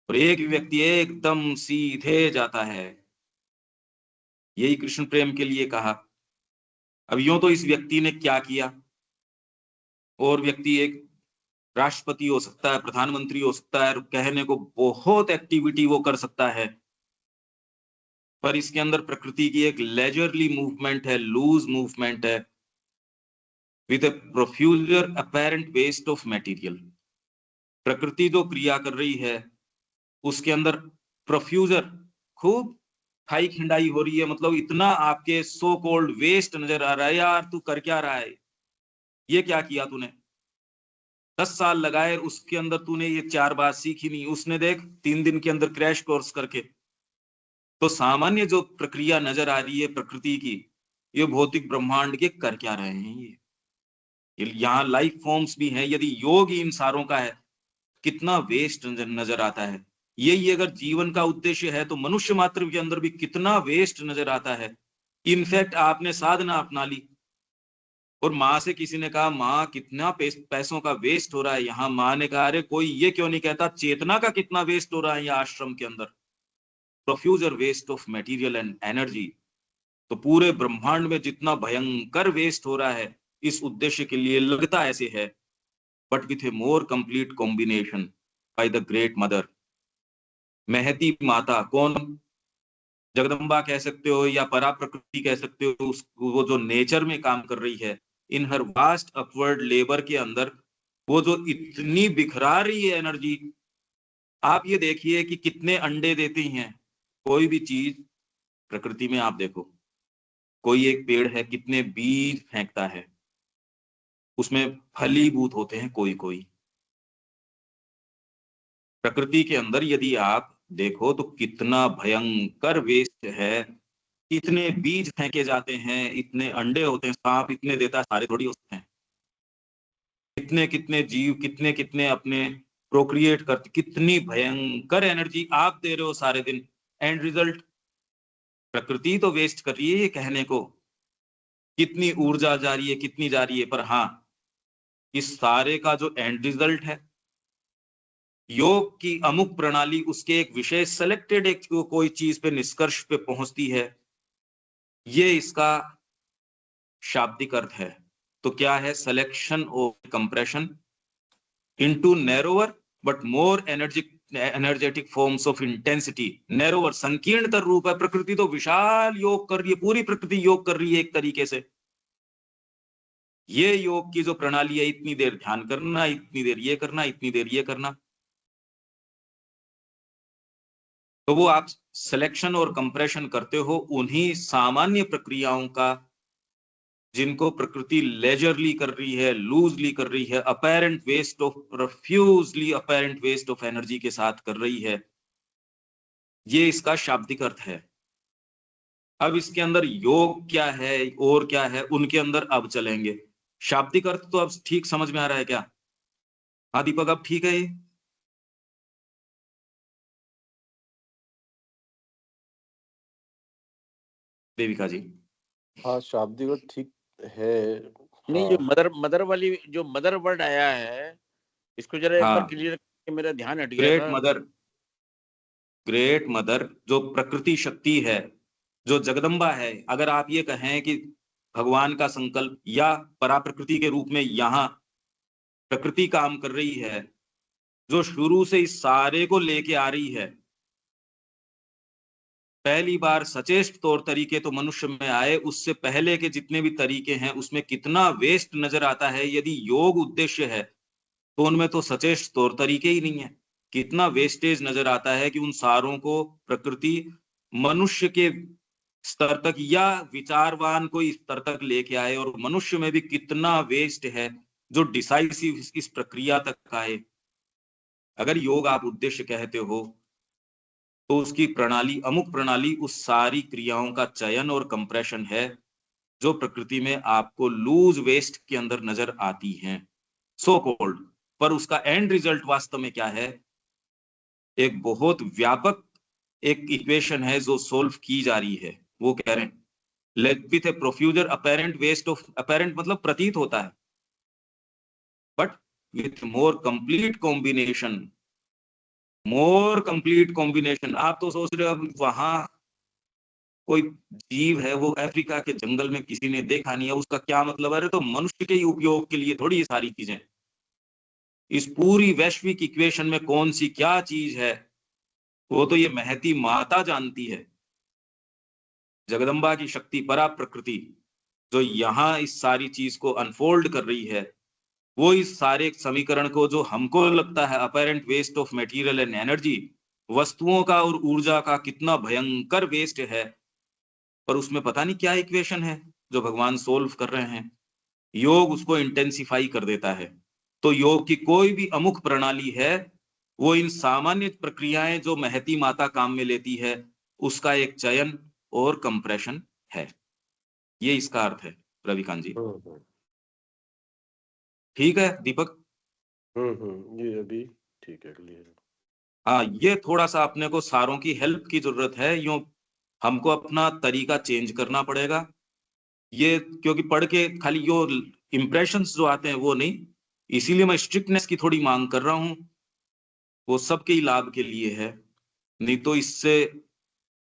और एक व्यक्ति एकदम सीधे जाता है। यही कृष्ण प्रेम के लिए कहा। अब यूं तो इस व्यक्ति ने क्या किया, और व्यक्ति एक राष्ट्रपति हो सकता है, प्रधानमंत्री हो सकता है, कहने को बहुत एक्टिविटी वो कर सकता है, पर इसके अंदर प्रकृति की एक लेजरली मूवमेंट है, लूज मूवमेंट है, with a profuse apparent waste of material. प्रकृति जो क्रिया कर रही है उसके अंदर प्रोफ्यूजर, खूब खाई खिंडाई हो रही है, मतलब इतना आपके सो कॉल्ड वेस्ट नजर आ रहा है। यार तू कर क्या रहा है, ये क्या किया तूने, 10 साल लगाए उसके अंदर तूने ये 4 बात सीखी नहीं, उसने देख 3 दिन के अंदर क्रैश कोर्स करके। तो सामान्य जो प्रक्रिया नजर आ रही है प्रकृति की, ये भौतिक ब्रह्मांड के कर क्या रहे हैं, ये यहाँ लाइफ फॉर्म्स भी हैं। यदि योग ही इन सारों का है, कितना वेस्ट नजर आता है। यही अगर जीवन का उद्देश्य है तो मनुष्य मात्र के अंदर भी कितना वेस्ट नजर आता है। इनफैक्ट आपने साधना अपना ली, और माँ से किसी ने कहा माँ कितना पैसों का वेस्ट हो रहा है यहाँ, माँ ने कहा अरे कोई ये क्यों नहीं कहता चेतना का कितना वेस्ट हो रहा है यहाँ आश्रम के अंदर, profuse waste of material and energy. तो पूरे ब्रह्मांड में जितना भयंकर वेस्ट हो रहा है इस उद्देश्य के लिए लगता ऐसे है, but with A more complete combination by the great mother. महती माता कौन? जगदम्बा कह सकते हो या परा प्रकृति कह सकते हो, वो जो नेचर में काम कर रही है इन हर वास्ट अपवर्ड लेबर के अंदर, वो जो इतनी बिखरा रही है एनर्जी। आप ये देखिए कि कितने अंडे देती हैं कोई भी चीज प्रकृति में। आप देखो कोई एक पेड़ है कितने बीज फेंकता है, उसमें फलीभूत होते हैं कोई कोई। प्रकृति के अंदर यदि आप देखो तो कितना भयंकर वेस्ट है, इतने बीज फेंके जाते हैं, इतने अंडे होते हैं, सांप इतने देता है, सारे थोड़ी होते हैं। कितने कितने जीव कितने कितने अपने प्रोक्रिएट करते, कितनी भयंकर एनर्जी आप दे रहे हो सारे दिन। एंड रिजल्ट प्रकृति तो वेस्ट कर रही है, ये कहने को कितनी ऊर्जा जा रही है, कितनी जा रही है, पर हाँ इस सारे का जो एंड रिजल्ट है योग की अमुक प्रणाली उसके एक विशेष सेलेक्टेड एक कोई चीज पे निष्कर्ष पे पहुंचती है, ये इसका शाब्दिक अर्थ है। तो क्या है? Selection of compression into narrower but more energetic forms of intensity. Narrower संकीर्णतर रूप है। प्रकृति तो विशाल योग कर रही है, पूरी प्रकृति योग कर रही है एक तरीके से। ये योग की जो प्रणाली है, इतनी देर ध्यान करना, इतनी देर ये करना, इतनी देर ये करना, तो वो आप सिलेक्शन और कंप्रेशन करते हो उन्हीं सामान्य प्रक्रियाओं का जिनको प्रकृति लेजरली कर रही है, लूजली कर रही है, apparent waste of profusely apparent waste of energy के साथ कर रही है। ये इसका शाब्दिक अर्थ है। अब इसके अंदर योग क्या है और क्या है उनके अंदर अब चलेंगे। शाब्दिक अर्थ तो अब ठीक समझ में आ रहा है क्या? हाँ दीपक, अब ठीक है ये? देविका जी? हाँ, शाब्दिक अर्थ ठीक है। नहीं, जो मदर वाली जो मदर वर्ड आया है, इसको जरा एक बार हाँ, क्लियर, मेरा ध्यान हट गया ग्रेट था। मदर, ग्रेट मदर जो प्रकृति शक्ति है, जो जगदम्बा है, अगर आप ये कहें कि भगवान का संकल्प या पराप्रकृति के रूप में यहाँ प्रकृति काम कर रही है, जो शुरू से इस सारे को लेके आ रही है। पहली बार सचेष्ट तौर तरीके तो मनुष्य में आए, उससे पहले के जितने भी तरीके हैं उसमें कितना वेस्ट नजर आता है। यदि योग उद्देश्य है तो उनमें तो सचेष्ट तौर तरीके ही नहीं है। कितना वेस्टेज नजर आता है कि उन सारों को प्रकृति मनुष्य के स्तर तक या विचारवान को इस स्तर तक लेके आए, और मनुष्य में भी कितना वेस्ट है जो डिसाइसिव इस प्रक्रिया तक आए। अगर योग आप उद्देश्य कहते हो तो उसकी प्रणाली, अमुक प्रणाली उस सारी क्रियाओं का चयन और कंप्रेशन है जो प्रकृति में आपको लूज वेस्ट के अंदर नजर आती हैं, सो कॉल्ड। पर उसका एंड रिजल्ट वास्तव में क्या है? एक बहुत व्यापक एक इक्वेशन है जो सोल्व की जा रही है। वो कह रहे हैं let with a profuse apparent waste of, apparent मतलब प्रतीत होता है, but with more complete combination, more complete combination. आप तो सोच रहे हो वहां कोई जीव है, वो अफ्रीका के जंगल में किसी ने देखा नहीं है, उसका क्या मतलब है? अरे तो मनुष्य के ही उपयोग के लिए थोड़ी ये सारी चीजें। इस पूरी वैश्विक इक्वेशन में कौन सी क्या चीज है वो तो ये महती माता जानती है। जगदम्बा की शक्ति, परा प्रकृति जो यहाँ इस सारी चीज को अनफोल्ड कर रही है, वो इस सारे समीकरण को जो हमको लगता है apparent waste of material and energy, वस्तुओं का और ऊर्जा का कितना भयंकर वेस्ट है, पर उसमें पता नहीं क्या इक्वेशन है जो भगवान सोल्व कर रहे हैं। योग उसको इंटेंसिफाई कर देता है। तो योग की कोई भी अमुक प्रणाली है, वो इन सामान्य प्रक्रियाएं जो महती माता काम में लेती है उसका एक चयन और कंप्रेशन है। ये इसका अर्थ है रविकांत जी। ठीक है दीपक? ये अभी ठीक है, क्लियर। हाँ, ये थोड़ा सा अपने को सारों की हेल्प की जरूरत है, यूं हमको अपना तरीका चेंज करना पड़ेगा। ये क्योंकि पढ़ के खाली यो इम्प्रेशंस जो आते हैं वो नहीं, इसीलिए मैं स्ट्रिक्टनेस की थोड़ी मांग कर रहा हूं। वो सबके ही लाभ के लिए है, नहीं तो इससे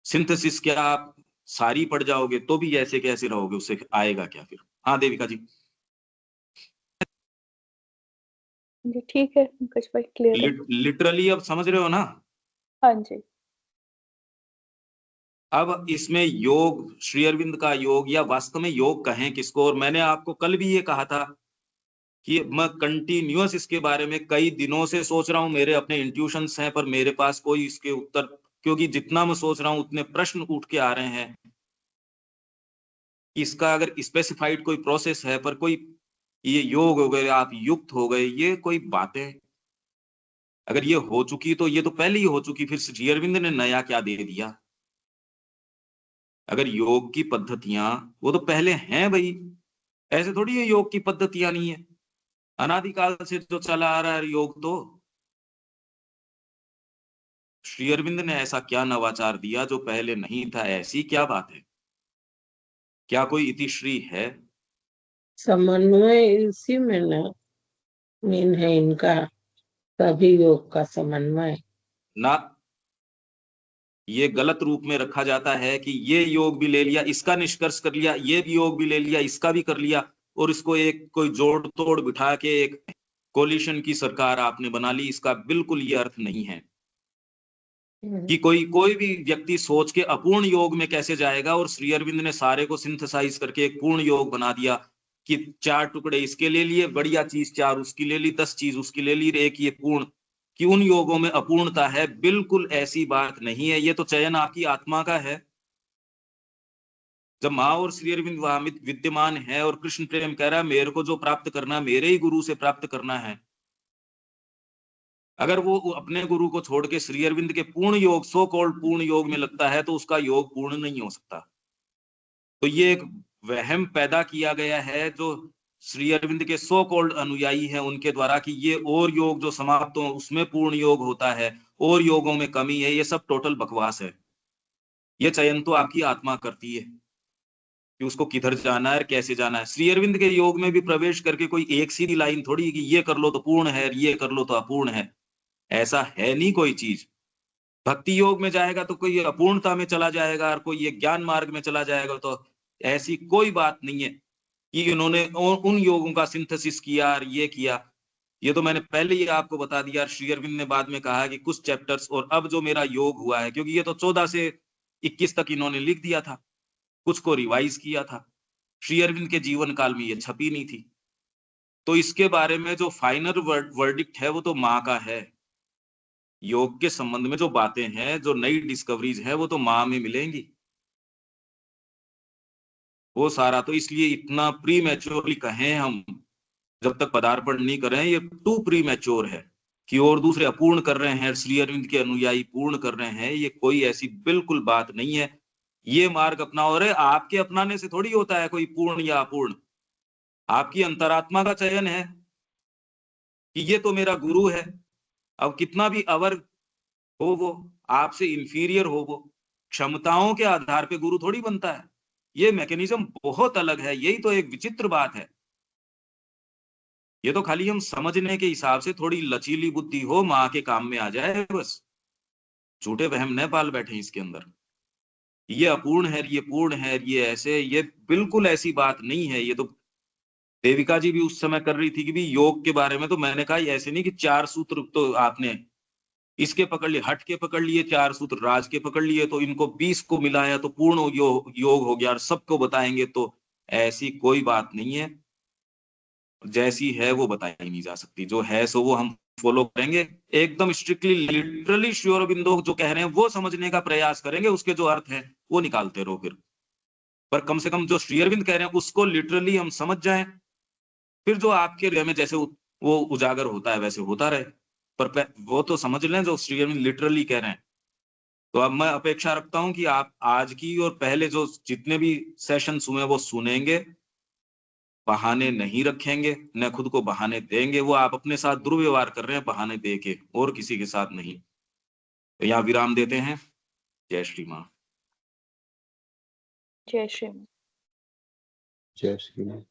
सिंथेसिस क्या, सारी पढ़ जाओगे तो भी ऐसे कैसे रहोगे, उससे आएगा क्या फिर। हाँ देविका जी। जी ठीक है पंकज भाई, क्लियर है। लिटरली अब समझ रहे हो ना। हाँ जी। अब इसमें योग, श्री अरविंद का योग, या वास्तव में योग कहें किसको, और मैंने आपको कल भी ये कहा था कि मैं कंटिन्यूअस इसके बारे में कई दिनों से सोच रहा हूं, मेरे अपने इंट्यूशंस हैं, पर मेरे पास कोई इसके उत्तर, क्योंकि जितना मैं सोच रहा हूं उतने प्रश्न उठ के आ रहे हैं। इसका अगर स्पेसिफाइड कोई प्रोसेस है, पर कोई ये योग हो गए, आप युक्त हो गए, ये कोई बातें अगर ये हो चुकी तो ये तो पहले ही हो चुकी, फिर श्री अरविंद ने नया क्या दे दिया। अगर योग की पद्धतियां वो तो पहले हैं भाई, ऐसे थोड़ी है योग की पद्धतियां नहीं है, अनादिकाल से जो चला आ रहा है योग। तो श्री अरविंद ने ऐसा क्या नवाचार दिया जो पहले नहीं था, ऐसी क्या बात है, क्या कोई इतिश्री है। समन्वय इसी में न मीन है इनका, सभी योग का समन्वय। ना ये गलत रूप में रखा जाता है कि ये योग भी ले लिया, इसका निष्कर्ष कर लिया, ये भी योग भी ले लिया, इसका भी कर लिया, और इसको एक कोई जोड़ तोड़ बिठा के एक कोलिशन की सरकार आपने बना ली। इसका बिल्कुल ये अर्थ नहीं है कि कोई भी व्यक्ति सोच के अपूर्ण योग में कैसे जाएगा, और श्री अरविंद ने सारे को सिंथेसाइज करके एक पूर्ण योग बना दिया कि 4 टुकड़े इसके ले लिए, बढ़िया चीज 4 उसकी ले ली, 10 चीज उसकी ले ली, एक ये पूर्ण, कि उन योगों में अपूर्णता है। बिल्कुल ऐसी बात नहीं है, ये तो चयन आपकी आत्मा का है। जब माँ और श्री अरविंद वहां विद्यमान है और कृष्ण प्रेम कह रहा है मेरे को जो प्राप्त करना मेरे ही गुरु से प्राप्त करना है, अगर वो अपने गुरु को छोड़ के श्री अरविंद के पूर्ण योग, सो कॉल्ड पूर्ण योग में लगता है, तो उसका योग पूर्ण नहीं हो सकता। तो ये एक वहम पैदा किया गया है जो श्री अरविंद के सो कॉल्ड अनुयायी हैं उनके द्वारा, कि ये और योग जो समाप्त हो उसमें पूर्ण योग होता है, और योगों में कमी है। ये सब टोटल बकवास है। ये चयन तो आपकी आत्मा करती है कि उसको किधर जाना है और कैसे जाना है। श्री अरविंद के योग में भी प्रवेश करके कोई एक सीधी लाइन थोड़ी कि ये कर लो तो पूर्ण है, ये कर लो तो अपूर्ण है, ऐसा है नहीं कोई चीज। भक्ति योग में जाएगा तो कोई अपूर्णता में चला जाएगा, और कोई ये ज्ञान मार्ग में चला जाएगा, तो ऐसी कोई बात नहीं है कि इन्होंने उन योगों का सिंथेसिस किया और ये किया। ये तो मैंने पहले ही आपको बता दिया। श्री अरविंद ने बाद में कहा कि कुछ चैप्टर्स, और अब जो मेरा योग हुआ है, क्योंकि ये तो 14 से 21 तक इन्होंने लिख दिया था, कुछ को रिवाइज किया था, श्री अरविंद के जीवन काल में ये छपी नहीं थी। तो इसके बारे में जो फाइनल वर्डिक्ट है वो तो माँ का है। योग के संबंध में जो बातें हैं, जो नई डिस्कवरीज है, वो तो माँ में मिलेंगी। वो सारा तो इसलिए इतना प्री मैच्योरली कहें हम, जब तक पदार्पण नहीं कर रहे हैं, ये टू प्री मैच्योर है कि और दूसरे अपूर्ण कर रहे हैं, श्री अरविंद के अनुयायी पूर्ण कर रहे हैं। ये कोई ऐसी बिल्कुल बात नहीं है। ये मार्ग अपनाओ, और आपके अपनाने से थोड़ी होता है कोई पूर्ण या अपूर्ण। आपकी अंतरात्मा का चयन है कि ये तो मेरा गुरु है। अब कितना भी अवर हो, वो आपसे इंफीरियर हो, वो क्षमताओं के आधार पे गुरु थोड़ी बनता है। ये मैकेनिज्म बहुत अलग है। यही तो एक विचित्र बात है। ये तो खाली हम समझने के हिसाब से थोड़ी लचीली बुद्धि हो, माँ के काम में आ जाए बस। झूठे वहम न पाल बैठे इसके अंदर। ये अपूर्ण है, ये पूर्ण है, ये ऐसे, ये बिल्कुल ऐसी बात नहीं है। ये तो देविका जी भी उस समय कर रही थी कि भी योग के बारे में, तो मैंने कहा ऐसे नहीं कि 4 सूत्र तो आपने इसके पकड़ लिए, हट के पकड़ लिए, 4 सूत्र राज के पकड़ लिए, तो इनको 20 को मिलाया तो पूर्ण योग हो गया, और सबको बताएंगे। तो ऐसी कोई बात नहीं है। जैसी है वो बताई नहीं जा सकती, जो है सो वो हम फॉलो करेंगे एकदम स्ट्रिक्टली। लिटरली श्री अरबिंदो जो कह रहे हैं वो समझने का प्रयास करेंगे, उसके जो अर्थ है वो निकालते रहो फिर। पर कम से कम जो श्री अरविंद कह रहे हैं उसको लिटरली हम समझ जाएं, फिर जो आपके हृदय में जैसे वो उजागर होता है वैसे होता रहे। पर वो तो समझ लें जो श्री अरविंद लिटरली कह रहे हैं। तो अब मैं अपेक्षा रखता हूं कि आप आज की और पहले जो जितने भी सेशंस हुए वो सुनेंगे, बहाने नहीं रखेंगे, न खुद को बहाने देंगे। वो आप अपने साथ दुर्व्यवहार कर रहे हैं बहाने दे के, और किसी के साथ नहीं। तो यहाँ विराम देते हैं। जय श्री माँ। जय श्री। जय श्री राम।